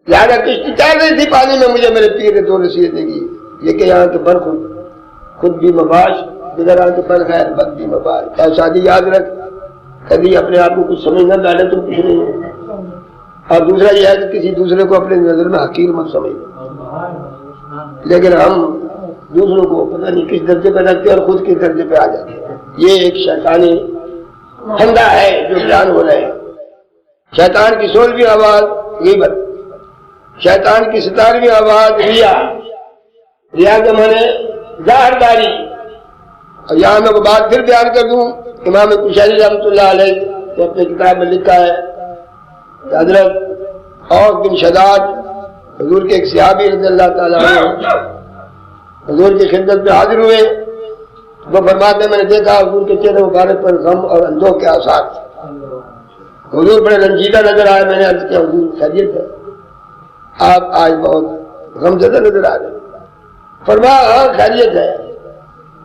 [SPEAKER 1] لہٰذا کشتی چل رہی تھی پانی میں، مجھے میرے پیر نے دو نصیحتیں کی، یہ کہ یہاں کے بر خود بھی مباش، جدھر آ کے بر خیر بد بھی مباش۔ اے شادی یاد رکھ، کبھی اپنے آپ کو کچھ سمجھ نہ ڈالے تم کچھ نہیں ہے، اور دوسرا یہ ہے کہ کسی دوسرے کو اپنے نظر میں حقیر مت سمجھ، لیکن ہم دوسروں کو پتہ نہیں کس درجے پہ رکھتے اور خود کس درجے پہ آ جاتے ہیں۔ یہ ایک شیطانی دھندا ہے جو بیان ہو رہے ہیں۔ شیطان کی 16ویں آواز غیبت، شیطان کی 17ویں آواز ریا، ریا کے معنی ظاہر داری۔ اور یہاں میں وہ بات پھر بیان کر دوں، امام کشیری رحمۃ اللہ علیہ نے اپنی کتاب میں لکھا ہے کہ حضرت اوس بن شداد حضور کے ایک صحابی رضی اللہ تعالیٰ عنہ، حضور کی خدمت میں حاضر ہوئے وہ فرماتے ہیں میں نے دیکھا حضور کے چہرے مبارک پر غم اور اندوہ کے آثار تھے. حضور بڑے رنجیدہ نظر آئے. میں نے عرض کیا حضور خیریت ہے؟ آپ آج بہت غمزدہ نظر آ رہے ہیں. فرمایا ہاں خیریت ہے,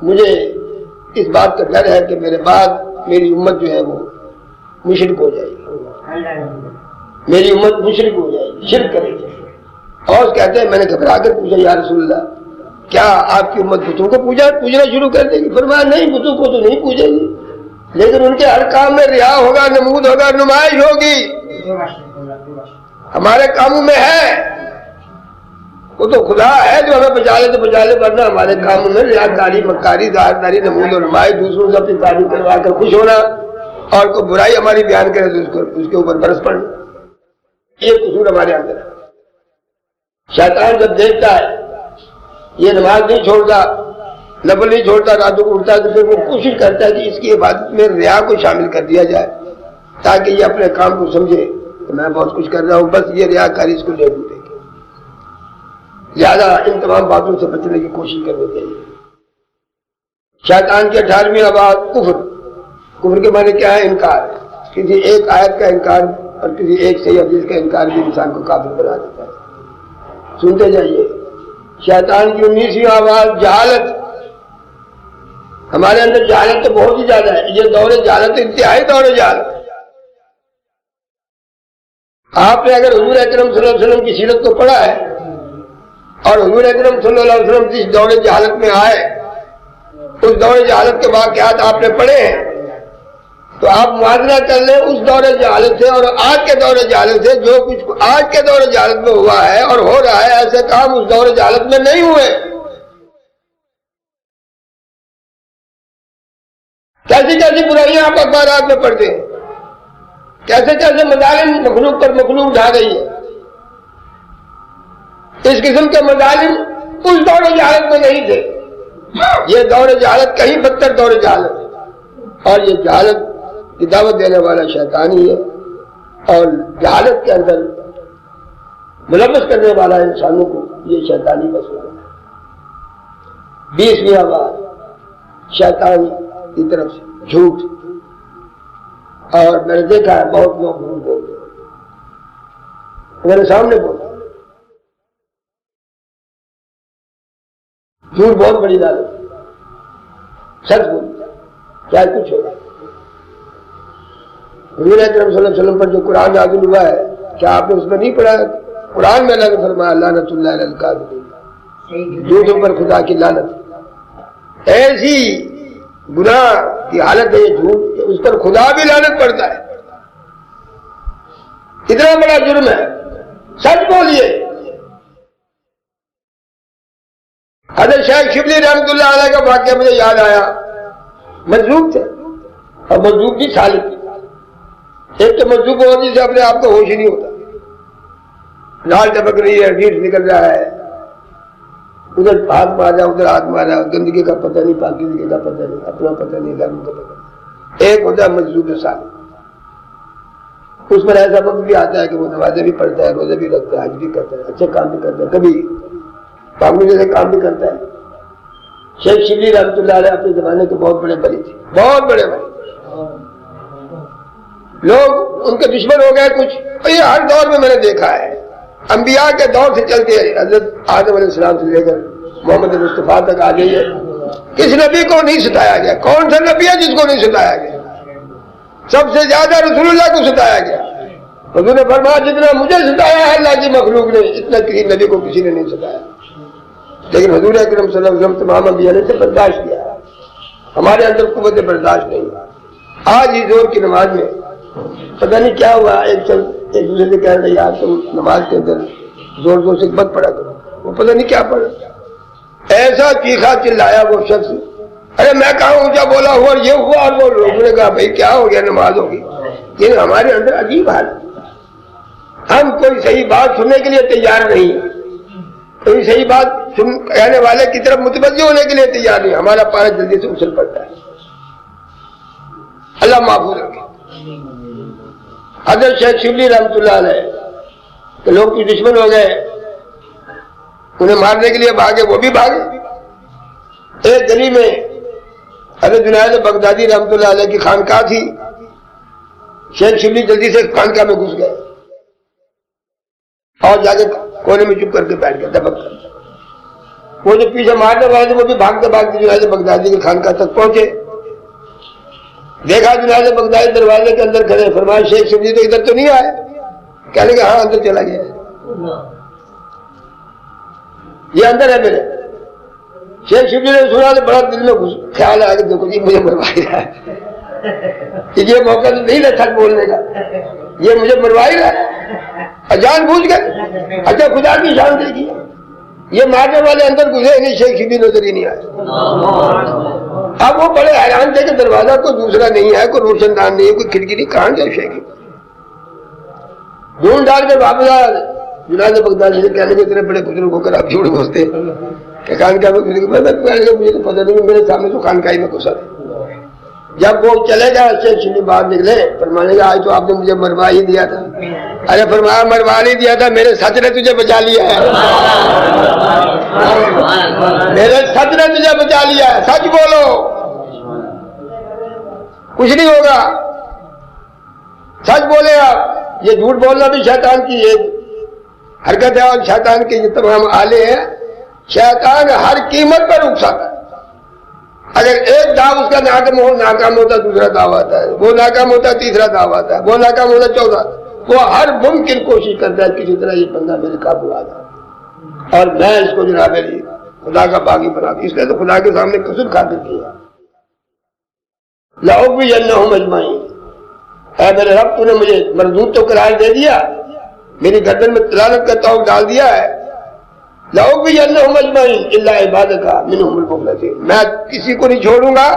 [SPEAKER 1] مجھے اس بات کا ڈر ہے کہ میرے بعد میری امت جو ہے وہ مشرک ہو جائے گی, میری امت مشرک ہو جائے گی, شرک کرے گی. اور کہتے ہیں میں نے گھبرا کر پوچھا یا رسول اللہ کیا آپ کی امت بتوں کو پوجنا شروع کر دے گی؟ فرمایا نہیں, بتوں کو تو نہیں پوجے گی, لیکن ان کے ہر کام میں ریا ہوگا, نمود ہوگا, نمائش ہوگی. ہمارے کاموں میں ہے وہ تو خدا ہے جو ہمیں بچا لے تو بچا لے, ورنہ ہمارے کاموں میں ریاکاری, مکاری, ظاہرداری, نمود و نمائش, دوسروں سے اپنی تعریف کروا کر خوش ہونا اور کوئی برائی ہماری بیان کرے تو اس کے اوپر برس پڑنا, یہ قصور ہمارے اندر ہے. شیطان جب دیکھتا ہے یہ نماز نہیں چھوڑتا, نفل نہیں چھوڑتا, راتوں کو اٹھتا ہے, تو پھر وہ کوشش کرتا ہے کہ اس کی عبادت میں ریا کو شامل کر دیا جائے تاکہ یہ اپنے کام کو سمجھے کہ میں بہت کچھ کر رہا ہوں, بس یہ ریاکاری اس کو لے ڈوبے گی. لہٰذا ان تمام باتوں سے بچنے کی کوشش کرنی چاہیے. شیطان کی 18ویں آواز کفر. کفر کے معنی کیا ہے؟ انکار. کسی ایک آیت کا انکار اور کسی ایک صحیح حدیث کا انکار بھی انسان کو کافر بنا دیتا ہے. سنتے جائیے. شیطان کی 19ویں آواز جہالت. ہمارے اندر جہالت تو بہت ہی زیادہ ہے. یہ دور جہالت انتہائی دور جہالت. آپ نے اگر حضور اکرم صلی اللہ علیہ وسلم کی سیرت کو پڑھا ہے اور حضور اکرم صلی اللہ علیہ وسلم جس دور جہالت میں آئے اس دور جہالت کے واقعات آپ نے پڑھے ہیں تو آپ موازنہ کر لیں اس دور جہالت سے اور آج کے دور جہالت سے. جو کچھ آج کے دور جہالت میں ہوا ہے اور ہو رہا ہے ایسے کام اس دور جہالت میں نہیں ہوئے. کیسی کیسی برائیاں آپ اخبارات میں پڑھتے ہیں, کیسے کیسے مظالم مخلوق پر مخلوق ڈھا گئی ہے. اس قسم کے مظالم اس دور جہالت میں نہیں تھے. یہ دور جہالت کہیں بدتر دور جہالت ہے, اور یہ جہالت کی دعوت دینے والا شیطان ہی ہے, اور جہالت کے اندر ملوث کرنے والا انسانوں کو یہ شیطانی مسئلہ ہے. 20ویں آواز شیطان کی طرف سے جھوٹ. اور میں نے دیکھا ہے بہت لوگ جھوٹ بولتے ہیں, میرے سامنے بولتے ہیں. جھوٹ بہت بڑی بات ہے, سچ بولتے کیا کچھ ہوگا. حضور اکرم صلی اللہ علیہ وسلم پر جو قرآن نازل ہوا ہے کیا آپ نے اس میں نہیں پڑھا؟ قرآن میں اللہ نے فرمایا لعنت اللہ علی الکاذبین, جھوٹوں پر خدا کی لعنت. ایسی گناہ کی حالت ہے یہ جھوٹ کہ اس پر خدا بھی لعنت پڑتا ہے. اتنا بڑا جرم ہے. سچ بولیے. حضرت شیخ شبلی رحمۃ اللہ علیہ کا واقعہ مجھے یاد آیا. مجذوب تھے اور مجذوب بھی سالک تھے. ایک تو مجذوب ہونے سے اپنے آپ کو ہوش ہی نہیں ہوتا, لال ٹپک رہی ہے, ریڑھ نکل رہا ہے, ادھر ہاتھ مارا ادھر ہاتھ مارا, گندگی کا پتہ نہیں, پاکیزگی کا پتہ نہیں, اپنا پتہ نہیں, گھر کا پتہ نہیں. ایک ہوتا ہے مجذوب سالک. اس پر ایسا وقت بھی آتا ہے کہ وہ نمازیں بھی پڑھتا ہے, روزے بھی رکھتا ہے, حج بھی کرتا ہے, اچھے کام بھی کرتا ہے, کبھی معمولی جیسے کام بھی کرتا ہے. شیخ شبلی رحمۃ اللہ علیہ اپنے زمانے کے بہت بڑے ولی تھے, بہت بڑے ولی. لوگ ان کے دشمن ہو گئے کچھ. یہ ہر دور میں نے دیکھا ہے. انبیاء کے دور سے چلتے حضرت آدم علیہ السلام سے لے کر محمد مصطفیٰ تک آ گئی ہے. کس نبی کو نہیں ستایا گیا؟ کون سا نبی ہے جس کو نہیں ستایا گیا؟ سب سے زیادہ رسول اللہ کو ستایا گیا. حضور نے فرمایا جتنا مجھے ستایا ہے اللہ کی مخلوق نے, اتنا کسی نبی کو کسی نے نہیں ستایا. لیکن حضور اکرم صلی اللہ علیہ وسلم تمام انبیاء نے سے برداشت کیا. ہمارے اندر قوت برداشت نہیں. آج ہی زور کی نماز میں پتہ نہیں کیا ہوا, ایک دوسرے سے کہہ رہے یار تم نماز کے اندر زور زور سے مت پڑھا کرو. وہ پتہ نہیں کیا پڑھا, ایسا چیخا چلایا وہ شخص, ارے میں کہاں اونچا بولا ہوا اور یہ ہوا, اور وہ لوگوں نے کہا بھائی کیا ہو گیا, نماز ہوگی. یہ ہمارے اندر عجیب حال ہے. ہم کوئی صحیح بات سننے کے لیے تیار نہیں, کوئی صحیح بات کہنے والے کی طرف متوجہ ہونے کے لیے تیار نہیں. ہمارا پارا جلدی سے اچھل پڑتا ہے. اللہ محفوظ رکھے. حضرت شیخ شبلی رحمۃ اللہ علیہ کہ لوگ کچھ دشمن ہو گئے, انہیں مارنے کے لیے بھاگے, وہ بھی بھاگے. ایک گلی میں حضرت جنید بغدادی رحمۃ اللہ علیہ کی خانقاہ تھی. شیخ شبلی جلدی سے خانقاہ میں گھس گئے اور جا کے کونے میں چپ کر کے بیٹھ گئے دبک کر. وہ جو پیچھے مارنے والے تھے وہ بھی بھاگتے بھاگتے جنید بغدادی کی خانقاہ تک پہنچے. دیکھا جنید بغدادی دروازے کے اندر کھڑے. فرمایا شیخ شبلی تو ادھر تو نہیں آئے؟ کہنے کہ ہاں اندر چلا گیا. یہ اندر ہے میرے. شیخ شبلی نے سنا تو بڑا دل میں خیال آیا کہ دیکھو جی مجھے مروا ہی رہا ہے. یہ موقع تو نہیں تھا سچ بولنے کا, یہ مجھے مروا ہی رہا ہے. جان بوجھ گئے. اچھا خدا کی شان دیکھیے, یہ مارنے والے اندر گزرے نہیں, شیخ شبلی نظر ہی نہیں آئے. اب وہ بڑے حیران تھے کہ دروازہ کوئی دوسرا نہیں ہے, کوئی روشن دان نہیں ہے, کوئی کھڑکی نہیں, کہاں گئے شیخ. ڈھونڈ ڈال کے واپس آیا. جنید بغدادی سے کہنے کے تیرے بڑے بزرگ ہو کر آپ جھوٹ بولتے کہ خانقاہ میں مجھے تو پتہ نہیں, میرے سامنے تو خانقاہ میں گھسا ہے. جب وہ چلے گئے شیخ شبلی باہر نکلے, فرمانے لگا آج تو آپ نے مجھے مروا ہی دیا تھا. ارے فرمایا مروا نہیں دیا تھا, میرے سچ نے تجھے بچا لیا ہے. میرے سچ نے تجھے بچا لیا ہے. سچ بولو, کچھ نہیں ہوگا. سچ بولے آپ. یہ جھوٹ بولنا بھی شیطان کی ایک حرکت ہے, اور شیطان کے یہ تمام آلے ہیں. شیطان ہر قیمت پر اکساتا ہے. اگر ایک داو اس کا ناکام ہوتا دوسرا داو آتا ہے, وہ ناکام ہوتا تیسرا داو آتا ہے, وہ ناکام ہوتا چوتھا. وہ ہر ممکن کوشش کرتا ہے کسی طرح یہ بندہ میرے قابو آ جائے اور میں اس کو جناب علی خدا کا باغی بنا دوں. اس نے تو خدا کے سامنے قصور خاطر کیا. لأغوینہم اجمعین, اے میرے رب تو نے مجھے مردود تو قرار دے دیا, میری گردن میں تلالت کا توق ڈال دیا ہے. لأغوینہم اجمعین الا عبادک منہم المخلصین, میں کسی کو نہیں چھوڑوں گا.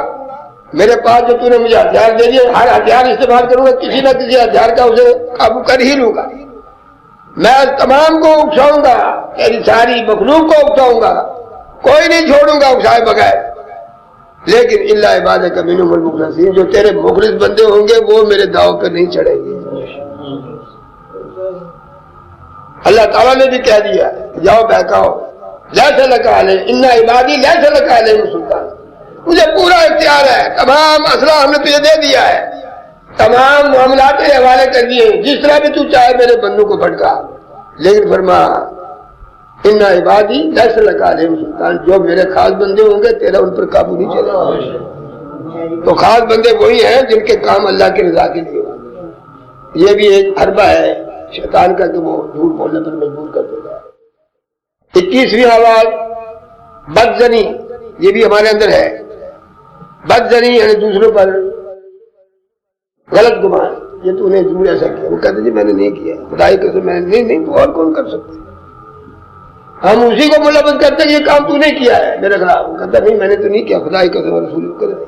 [SPEAKER 1] میرے پاس جو تو نے مجھے ہتھیار دے دیے, ہر ہتھیار استعمال کروں گا, کسی نہ کسی ہتھیار کا اسے قابو کر ہی لوں گا. میں تمام کو اکساؤں گا, تیری ساری مخلوق کو اکساؤں گا, کوئی نہیں چھوڑوں گا اکسائے بغیر. لیکن الا عبادک منہم المخلصین, جو تیرے مخلص بندے ہوں گے وہ میرے داؤ پر نہیں چڑھیں گے. اللہ تعالیٰ نے بھی کہہ دیا جاؤ بہکاؤ. لیس لک علیہم ان عبادی لیس لک علیہم سلطان, مجھے پورا اختیار ہے, تمام اسلحہ ہم نے تجھے دے دیا ہے, تمام معاملات کے حوالے کر دیے, جس طرح بھی تو چاہے میرے بندوں کو بھٹکا. لیکن فرما ان عبادی لیس لک علیہم سلطان, جو میرے خاص بندے ہوں گے تیرا ان پر قابو نہیں چلے گا. تو خاص بندے وہی ہیں جن کے کام اللہ کی رضا کے لیے. یہ بھی ایک حربہ ہے شیطان کا کہ وہ جھوٹ بولنے پر مجبور کر دے گا. 21ویں آواز بدزنی, یہ بھی ہمارے اندر ہے. بدزنی یعنی دوسروں پر غلط گمان, یہ تو نے ضرور ایسا کیا. وہ کہتے جی میں نے نہیں کیا, خدائی قسم میں نے نہیں, تو اور کون کر سکتے. ہم اسی کو ملوث کرتے ہیں یہ کام تو نے کیا ہے میرے خلاف. وہ کہتا نہیں میں نے تو نہیں کیا, خدائی قسم رسول کرے.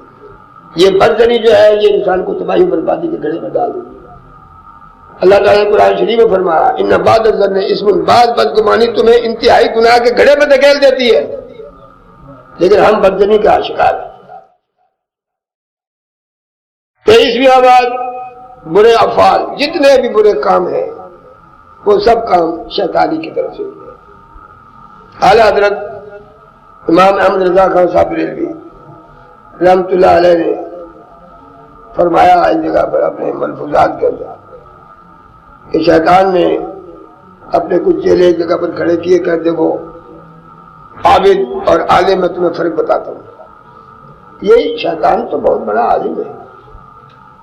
[SPEAKER 1] یہ بدزنی جو ہے یہ انسان کو تباہی بربادی کے گڑھے میں ڈال دیتی ہے. اللہ تعالیٰ نے قرآن شریف میں فرمایا ان بعد الظن اسم, بعض بدگمانی تمہیں انتہائی گناہ کے گڑھے میں دھکیل دیتی ہے. لیکن ہم بدزنی کا شکار ہیں. 23ویں آواز برے افعال, جتنے بھی برے کام ہیں وہ سب کام شیطانی کی طرف سے ہوتے ہیں. اعلیٰ حضرت امام احمد رضا خان صاحب بریلوی رحمۃ اللہ علیہ نے فرمایا اس جگہ پر اپنے ملفوظات کے اندر کہ شیطان نے اپنے کچھ چیلے ایک جگہ پر کھڑے کیے, کہ دیکھو عابد اور عالم میں تمہیں فرق بتاتا ہوں. یہ شیطان تو بہت بڑا عالم ہے,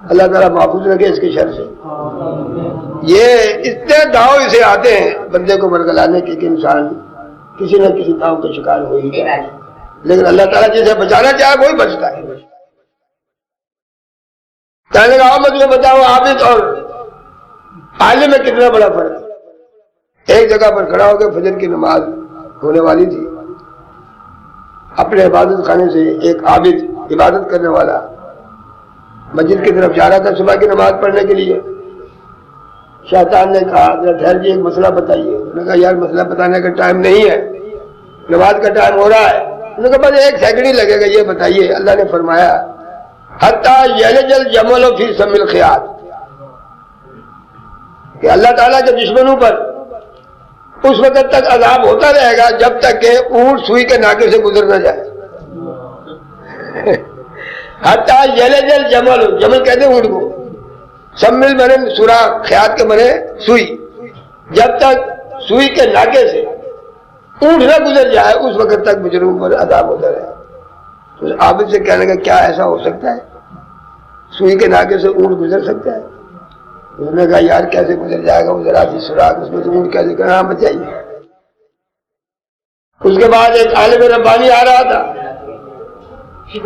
[SPEAKER 1] اللہ تعالیٰ محفوظ رکھے اس کے شر سے. یہ اتنے داؤ اسے آتے ہیں بندے کو برگلانے کے کہ انسان کسی نہ کسی داؤ کا شکار ہو ہی جائے. لیکن اللہ تعالیٰ جسے بچانا چاہے وہی بچتا ہے. کہنے کا میں تمہیں بتاؤ عابد اور عالم میں کتنا بڑا فرق ہے. ایک جگہ پر کھڑا ہو کے فجر کی نماز ہونے والی تھی. اپنے عبادت خانے سے ایک عابد عبادت کرنے والا مسجد کی طرف جا رہا تھا صبح کی نماز پڑھنے کے لیے. شیطان نے کہا ذرا ٹھہر جی ایک مسئلہ بتائیے. انہوں نے کہا یار مسئلہ بتانے کا ٹائم نہیں ہے, نماز کا ٹائم ہو رہا ہے. انہوں نے کہا بس 1 سیکنڈ ہی لگے گا, یہ بتائیے. اللہ نے فرمایا حتیٰ یلج الجمل فی سم الخیاط, کہ اللہ تعالیٰ کے دشمنوں پر اس وقت تک عذاب ہوتا رہے گا جب تک کہ اونٹ سوئی کے ناکے سے گزر نہ جائے. حتیٰ یلج الجمل، جمل کہتے ہیں اونٹ کو، سمل بنے سوراخ، خیاط کے بنے سوئی، جب تک سوئی کے ناکے سے اونٹ نہ گزر جائے اس وقت تک مجرموں پر عذاب ہوتا رہے۔ تو عابد سے کہنے کا کیا ایسا ہو سکتا ہے؟ سوئی کے ناکے سے اونٹ گزر سکتا ہے؟ انہوں نے کہا یار کیسے گزر جائے گا، وہ ذرا سی سوراخ اس میں تو اونٹ کیسے کرنا، ہاں بچائیے۔ اس کے بعد ایک عالم ربانی آ رہا تھا،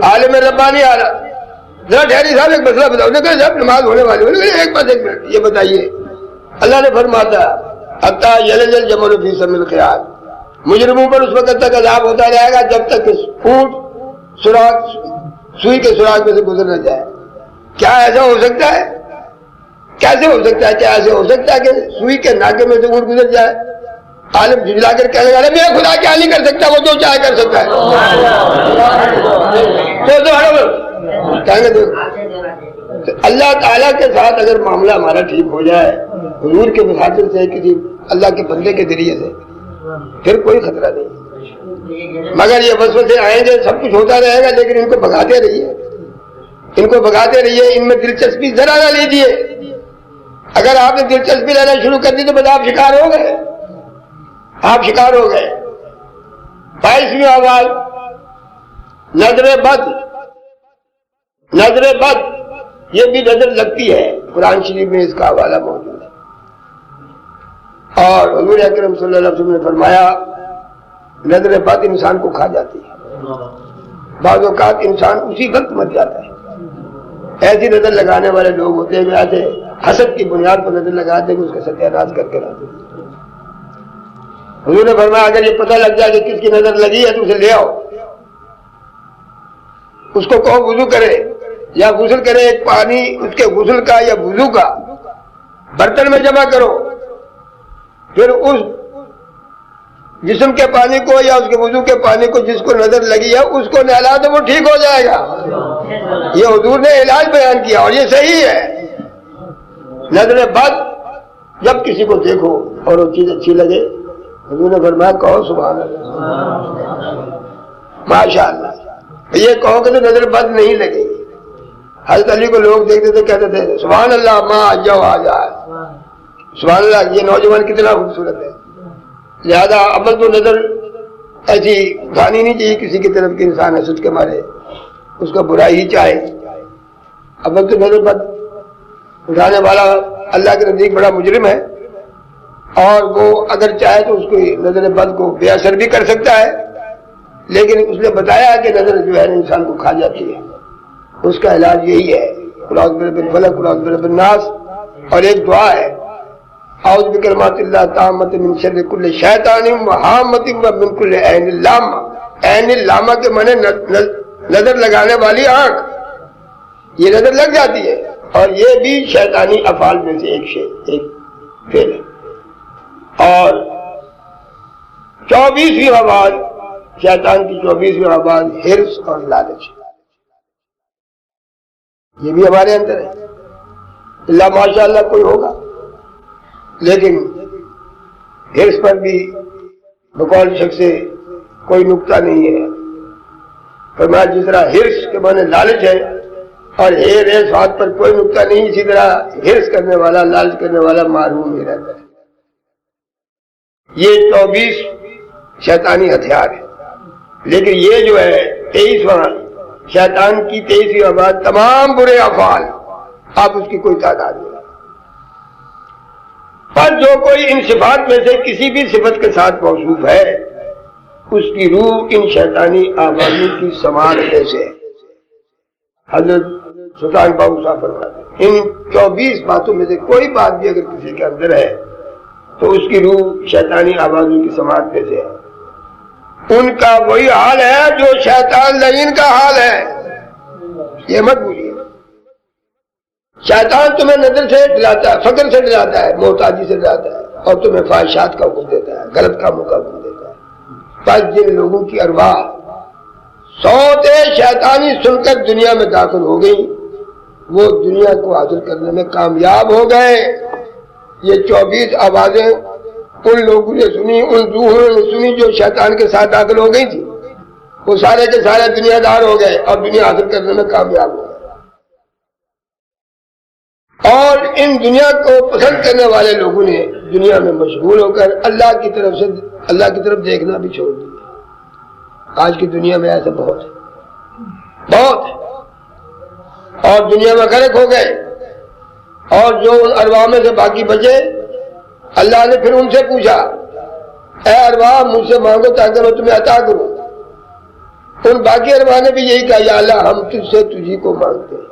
[SPEAKER 1] عالم ربانی آ رہا، ذرا ٹھہری صاحب ایک مسئلہ بتاؤ۔ نے کہا صاحب نماز ہونے والی، انہوں نے کہا ایک منٹ یہ بتائیے، اللہ نے فرماتا حتیٰ یلج الجمل فی سم الخیاط، مجرموں پر اس وقت تک عذاب ہوتا رہے گا جب تک اونٹ سوراخ سوئی کے سوراخ میں سے گزر نہ جائے۔ کیا ایسا ہو سکتا ہے؟ کیسے ہو سکتا ہے؟ کیا ایسے ہو سکتا ہے کہ سوئی کے ناکے میں سے اونٹ گزر جائے؟ عالم جھجلا کر کہنے لگا میرا خدا کیا نہیں کر سکتا، وہ جو چاہے کر سکتا ہے۔ تو اللہ تعالیٰ کے ساتھ اگر معاملہ ہمارا ٹھیک ہو جائے حضور کے مخاطب سے، کسی اللہ کے بندے کے ذریعے سے، پھر کوئی خطرہ نہیں۔ مگر یہ وسوسے آئیں گے، سب کچھ ہوتا رہے گا، لیکن ان کو بھگاتے رہیے، ان کو بھگاتے رہیے، ان میں دلچسپی ذرا نہ لیجیے۔ اگر آپ نے دلچسپی لینا شروع کر دی تو بس آپ شکار ہو گئے، آپ شکار ہو گئے۔ 22ویں آواز نظر بد، نظر بد یہ بھی نظر لگتی ہے، قرآن شریف میں اس کا حوالہ موجود ہے۔ اور حضور اکرم صلی اللہ علیہ وسلم نے فرمایا نظر بد انسان کو کھا جاتی ہے، بعض اوقات انسان اسی وقت مر جاتا ہے۔ ایسی نظر لگانے والے لوگ ہوتے ہیں، ایسے حسد کی بنیاد پر نظر لگاتے ہیں کہ اس کا ستیہ ناش کر کے لاتے ہیں۔ حضور نے فرمایا اگر یہ پتہ لگ جائے کہ کس کی نظر لگی ہے تو اسے لے آؤ، اس کو کہو وضو کرے یا غسل کرے، ایک پانی اس کے غسل کا یا وضو کا برتن میں جمع کرو، پھر اس جسم کے پانی کو یا اس کے وضو کے پانی کو جس کو نظر لگی ہے اس کو نہلا تو وہ ٹھیک ہو جائے گا۔ یہ حضور نے علاج بیان کیا اور یہ صحیح ہے۔ نظر بد جب کسی کو دیکھو اور وہ چیز اچھی لگے، حضور نے فرمایا کہو سبحان اللہ، ماشاء اللہ، یہ کہو کہ تو نظر بد نہیں لگے گی۔ حضرت علی کو لوگ دیکھتے تھے کہتے تھے سبحان اللہ ماں جاؤ آ جائے، سبحان اللہ یہ نوجوان کتنا خوبصورت ہے۔ لہذا عمل تو نظر ایسی اٹھانی نہیں چاہیے کسی کی طرف کہ انسان حسد کے مارے اس کا برائی ہی چاہے۔ عمل تو نظر بد اٹھانے والا اللہ کے نزدیک بڑا مجرم ہے، اور وہ اگر چاہے تو اس کو نظر بد کو بے اثر بھی کر سکتا ہے، لیکن اس نے بتایا کہ نظر جو ہے انسان کو کھا جاتی ہے، اس کا علاج یہی ہے قل اعوذ برب الفلق قل اعوذ برب الناس، اور ایک دعا ہے اعوذ بکلمات اللہ التامۃ من شر کل شیطان وہامۃ ومن کل عین لامہ۔ عین لامہ کے معنی نظر لگانے والی آنکھ، یہ نظر لگ جاتی ہے اور یہ بھی شیطانی افعال میں سے ایک فعل ہے۔ اور 24ویں آواز شیطان کی 24ویں آواز حرص اور لالچ، یہ بھی ہمارے اندر ہے۔ اللہ ماشاء اللہ کوئی ہوگا، لیکن حرص پر بھی بقول شخص سے کوئی نقطہ نہیں ہے۔ فرمایا جس طرح حرص کے معنی لالچ ہے اور ہاتھ پر کوئی نقطہ نہیں، اسی طرح حرص کرنے والا لالچ کرنے والا محروم ہی رہتا ہے۔ یہ 24 شیطانی ہتھیار ہے، لیکن یہ جو ہے 23واں شیطان کی 23ویں آواز تمام برے افعال، آپ اس کی کوئی تعداد نہیں۔ پر جو کوئی ان صفات میں سے کسی بھی صفت کے ساتھ موصوف ہے اس کی روح ان شیطانی آوازوں کی سماعت سے، حضرت سلطان باہو صاحب فرماتے ہیں ان 24 باتوں میں سے کوئی بات بھی اگر کسی کے اندر ہے تو اس کی روح شیطانی آوازوں کی سماعت میں سے ہے۔ ان کا وہی حال ہے جو شیطان لعین کا حال ہے، یہ مت بھولیے۔ شیطان تمہیں نظر سے ڈراتا ہے، فقر سے ڈراتا ہے، محتاجی سے ڈراتا ہے، اور تمہیں فحشات کا حکم دیتا ہے، غلط کاموں کا حکم دیتا ہے۔ بس جن لوگوں کی ارواح صوت شیطانی سن کر دنیا میں داخل ہو گئی وہ دنیا کو حاصل کرنے میں کامیاب ہو گئے۔ یہ 24 آوازیں ان لوگوں نے سنی، ان روحوں نے سنی جو شیطان کے ساتھ داخل ہو گئی تھی، وہ سارے کے سارے دنیا دار ہو گئے اور دنیا حاصل کرنے میں کامیاب ہو گئے. اور ان دنیا کو پسند کرنے والے لوگوں نے دنیا میں مشغول ہو کر اللہ کی طرف دیکھنا بھی چھوڑ دیا. آج کی دنیا میں ایسا بہت ہے اور دنیا میں غرق ہو گئے. اور جو ان ارواح میں سے باقی بچے، اللہ نے پھر ان سے پوچھا اے ارواح مجھ سے مانگو تاکہ میں تمہیں عطا کروں. ان باقی ارواح نے بھی یہی کہا یا اللہ ہم تجھ سے تجھی کو مانگتے ہیں.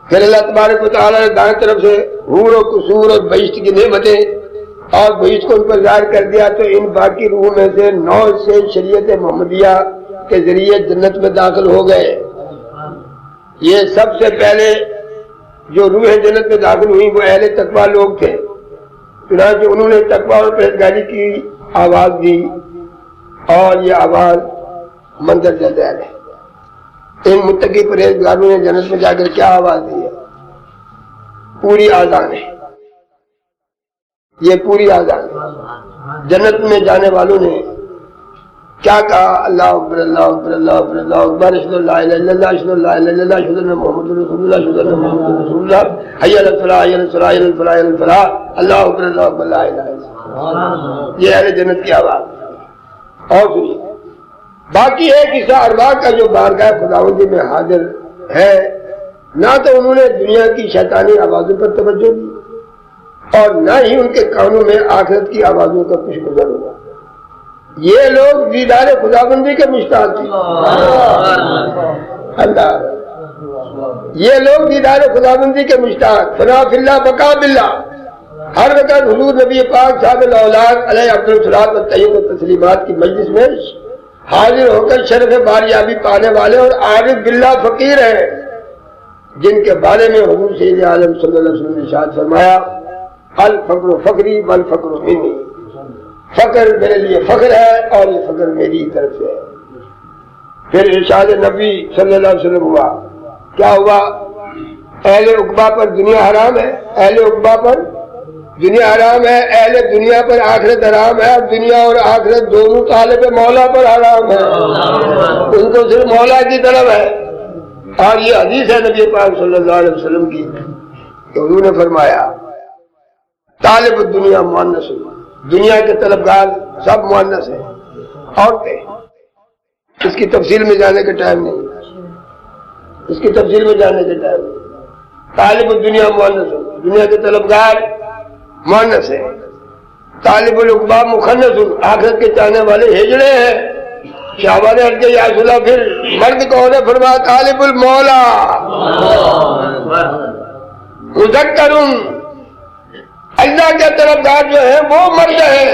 [SPEAKER 1] پھر اللہ تبارک و تعالیٰ نے دائیں طرف سے حور و قصور اور بہشت کی نعمتیں اور بہشت کو ان پر ظاہر کر دیا، تو ان باقی روحوں میں سے 9 سے شریعت محمدیہ کے ذریعے جنت میں داخل ہو گئے. یہ سب سے پہلے جو روحیں جنت میں داخل ہوئی وہ اہل تقویٰ لوگ تھے. چنانچہ انہوں نے تقویٰ اور پرہیزگاری کی آواز دی اور یہ آواز مندرجہ ذیل ہے. ان متقی پرہیزگاروں نے جنت میں جا کر کیا آواز دی ہے؟ پوری آذان ہے. یہ پوری آذان ہے. جنت میں جانے والوں نے کیا کہا؟ اللہ اکبر اللہ اکبر اللہ اکبر اللہ اکبر اشہد ان لا الہ الا اللہ اشہد ان لا الہ الا اللہ اشہد ان محمد رسول اللہ اشہد ان محمد رسول اللہ حی علی الصلاۃ حی علی الصلاۃ حی علی الفلاح حی علی الفلاح اللہ اکبر لا الہ الا اللہ. یہ اہل جنت کی آواز. اور سنیے باقی ایک حصہ ارواح کا جو بارگاہ خداوندی میں حاضر ہے، نہ تو انہوں نے دنیا کی شیطانی آوازوں پر توجہ دی اور نہ ہی ان کے کانوں میں آخرت کی آوازوں کا کچھ گزر ہوا. یہ لوگ دیدار خداوندی کے مشتاق تھے. اللہ یہ لوگ دیدار خداوندی کے مشتاق. فنا فی اللہ بقا باللہ. ہر وقت حضور نبی پاک صاحب الاولاد علیہ افضل الصلاۃ والتسلیمات کی مجلس میں حاضر ہو کر شرف باریابی پانے والے اور عارف باللہ فقیر ہیں، جن کے بارے میں حضور سید عالم صلی اللہ علیہ وسلم نے ارشاد فرمایا الفقر فقری والفقر منی. فقر میرے لیے فخر ہے اور یہ فخر میری طرف سے ہے. پھر ارشاد نبی صلی اللہ علیہ وسلم ہوا. کیا ہوا؟ اہل عقبہ پر دنیا حرام ہے. اہل عقبہ پر دنیا حرام ہے. اہل دنیا پر آخرت حرام ہے. دنیا اور آخرت دونوں طالب مولا پر حرام ہے. ان کو صرف مولا کی طرف ہے. اور یہ حدیث ہے نبی پاک صلی اللہ علیہ وسلم کی کہ حضور نے فرمایا طالب الدنیا مؤنث. دنیا کے طلبگار سب مؤنث ہیں، عورتیں. اس کی تفصیل میں جانے کا ٹائم نہیں. طالب الدنیا مؤنث. دنیا کے طلبگار مؤنث ہے. طالب العقبہ مخنث. آخرت کے چاہنے والے ہجڑے ہیں. صحابہ نے عرض کیا یا رسول اللہ پھر مرد کون ہے؟ فرمایا طالب المولا مذکر. اللہ کے طرفدار جو ہیں وہ مرد ہیں.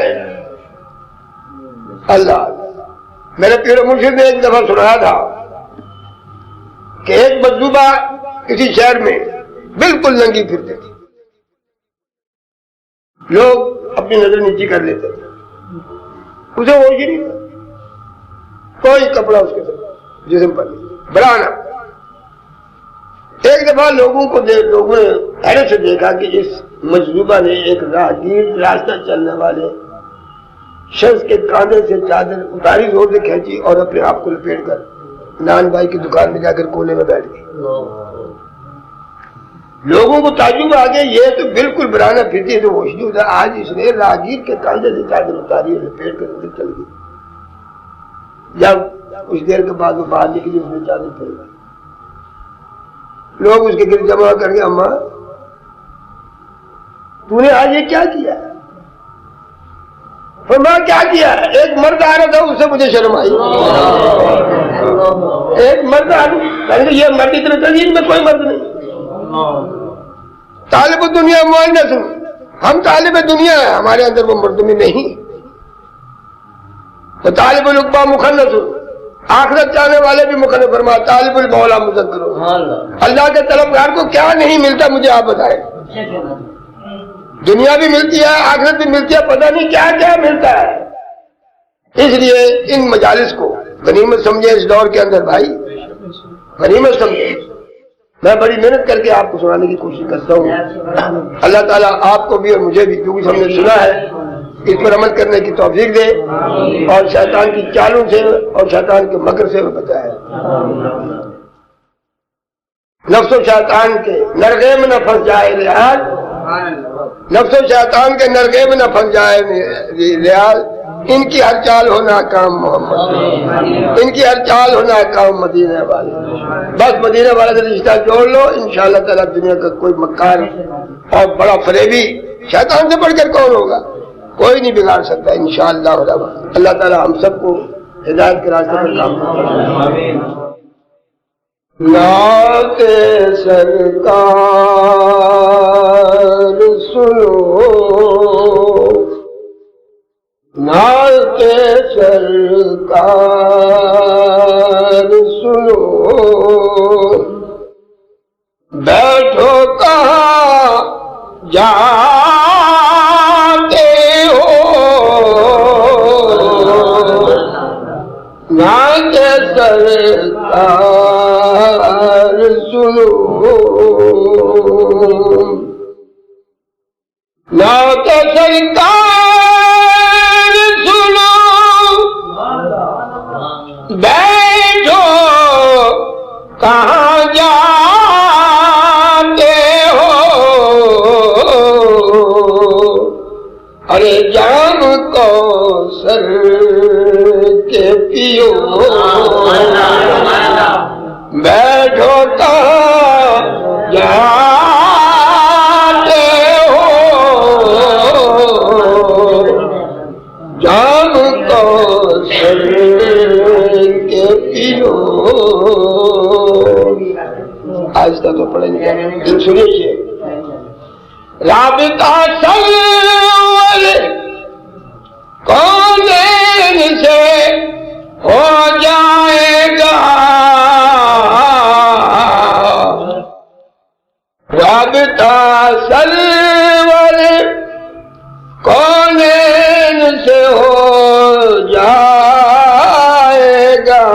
[SPEAKER 1] اللہ میرے پیر مرشد نے ایک دفعہ سنایا تھا کہ ایک مجذوبہ کسی شہر میں بالکل ننگی پھرتے تھے. لوگ اپنی نظر نیچی کر لیتے تھے. اسے ہوش ہی نہیں تھا. کوئی کپڑا اس کے جسم پر نہیں. بڑھانا. ایک دفعہ لوگوں نے حیرت سے دیکھا کہ اس مجذوبہ نے ایک راہگیر راستہ چلنے والے شخص کے کاندھے سے چادر اتاری زور سے کھینچی اور اپنے آپ کو لپیٹ کر نان بھائی کی دکان میں جا کر کونے میں بیٹھ گئی. لوگوں کو تعجب آ گیا یہ تو بالکل برانا پھرتی ہے تو ہوش نہیں ہوتا. آج اس نے راہگیر کے کاندھے سے چادر اتاری اور لپیٹ کر اندر چل گئی. جب کچھ دیر کے بعد وہ باہر نکلی اس نے چادر پھیل گئی. لوگ اس کے گرد جمع کر کے اماں تو نے آج یہ کیا کیا؟ فرمایا کیا کیا؟ ایک مرد آ رہا تھا اس سے مجھے شرم آئی. ایک مرد آ رہا یہ مرد اتنا تنظیم میں کوئی مرد نہیں. طالب دنیا مؤنث. ہم طالب دنیا ہیں، ہمارے اندر وہ مردمی نہیں. تو طالب العقبہ مخنث. آخرت چاہنے والے بھی مخنث. فرمایا طالب المولا مذکر. اللہ کے طلبگار کو کیا نہیں ملتا مجھے آپ بتائیں. دنیا بھی ملتی ہے، آخرت بھی ملتی ہے، پتہ نہیں کیا کیا ملتا ہے. اس لیے ان مجالس کو غنیمت سمجھے. اس دور کے اندر بھائی غنیمت سمجھے. میں بڑی محنت کر کے آپ کو سنانے کی کوشش کرتا ہوں. اللہ تعالیٰ آپ کو بھی اور مجھے بھی جو کچھ ہم نے سنا ہے اس پر عمل کرنے کی توفیق دے اور شیطان کی چالوں سے اور شیطان کے مکر سے بچائے. نفس و شیطان کے نرغے میں نہ پھنس جائے لحاظ، نفس و شیطان کے نرغے میں نہ پھنس جائے لحاظ. ان کی ہر چال ہونا کام محمد، ان کی ہر چال ہونا کام مدینہ والے. بس مدینہ والے سے رشتہ جوڑ لو، انشاءاللہ تعالیٰ دنیا کا کوئی مکار اور بڑا فریبی شیطان سے بڑھ کر کون ہوگا؟ کوئی نہیں بگاڑ سکتا انشاءاللہ. اللہ تعالیٰ ہم سب کو ہدایت کے راستے پر کام کرے. نعت سرکار سنو، نعت سرکار سنو، بیٹھو کہاں جاتے ہو، نعت سرکار سنو، نعت سرکار سنو، بیٹھو کہاں جاتے ہو، ارے جام کوثر کے پیو، بیٹھو کہاں جاتے ہو، جام کوثر کے پیو. آہستہ تو پڑھیں گے، سنیے. رابطہ سرور کونین سے ہو جائے گا، رابطہ سرور کونین سے ہو جائے گا.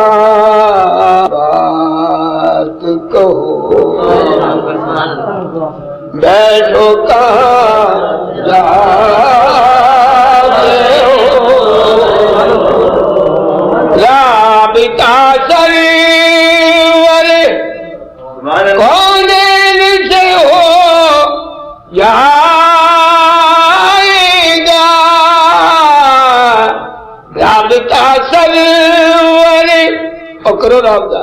[SPEAKER 1] بات کہو بیٹھو کہاں جاتے ہو، رابطہ سرور کونین سے ہو جائے گا، رابطہ سرور اور کرو رابطہ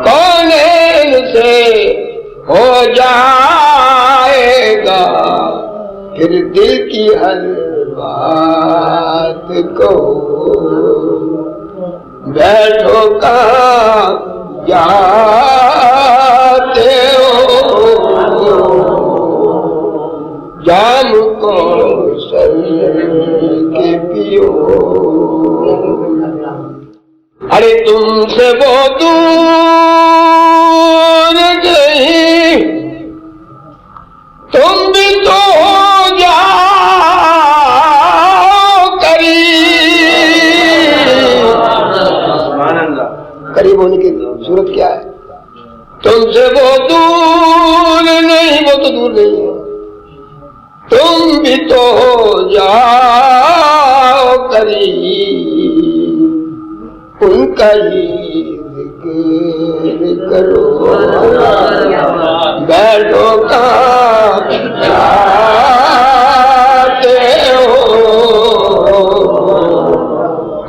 [SPEAKER 1] کونین سے ہو جائے گا. پھر دل کی ہر بات کو بیٹھو کہاں جاتے ہو، جام کوثر کے پیو. ارے تم سے وہ دور گئی، تم بھی تو ہو جاؤ قریب. قریب ہونے کی صورت کیا ہے؟ تم سے وہ دور نہیں، وہ تو دور نہیں ہے، تم بھی تو ہو جاؤ قریب. ان کا ہی ذکر کرو، بیٹھو کہاں جاتے ہو،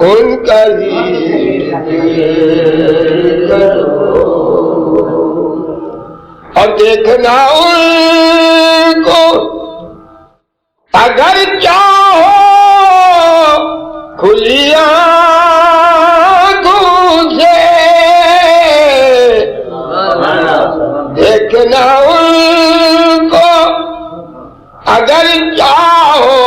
[SPEAKER 1] ان کا ہی ذکر کرو. اور دیکھنا ان کو اگر چاہو کھلی آنکھوں سے، دیکھنا ان کو اگر چاہو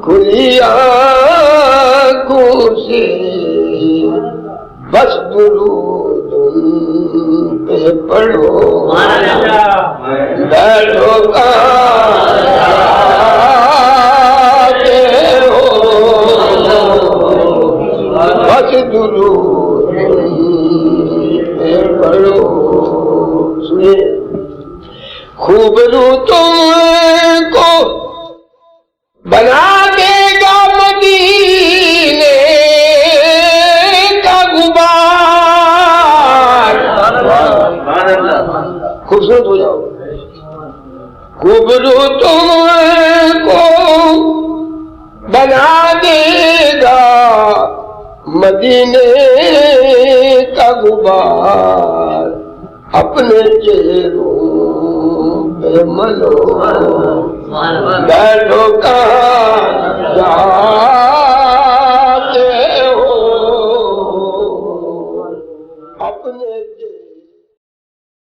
[SPEAKER 1] کھلی آنکھوں سے. بس درود ان پہ پڑھو، بیٹھو کہاں جاتے ہو، بس درود پہ پڑھو. سنیے. خوب رو تم کو بنا دے گبرو تم کو بنا دے گا مدینے کا غبار، اپنے چہروں پہ ملو بیٹھو کہاں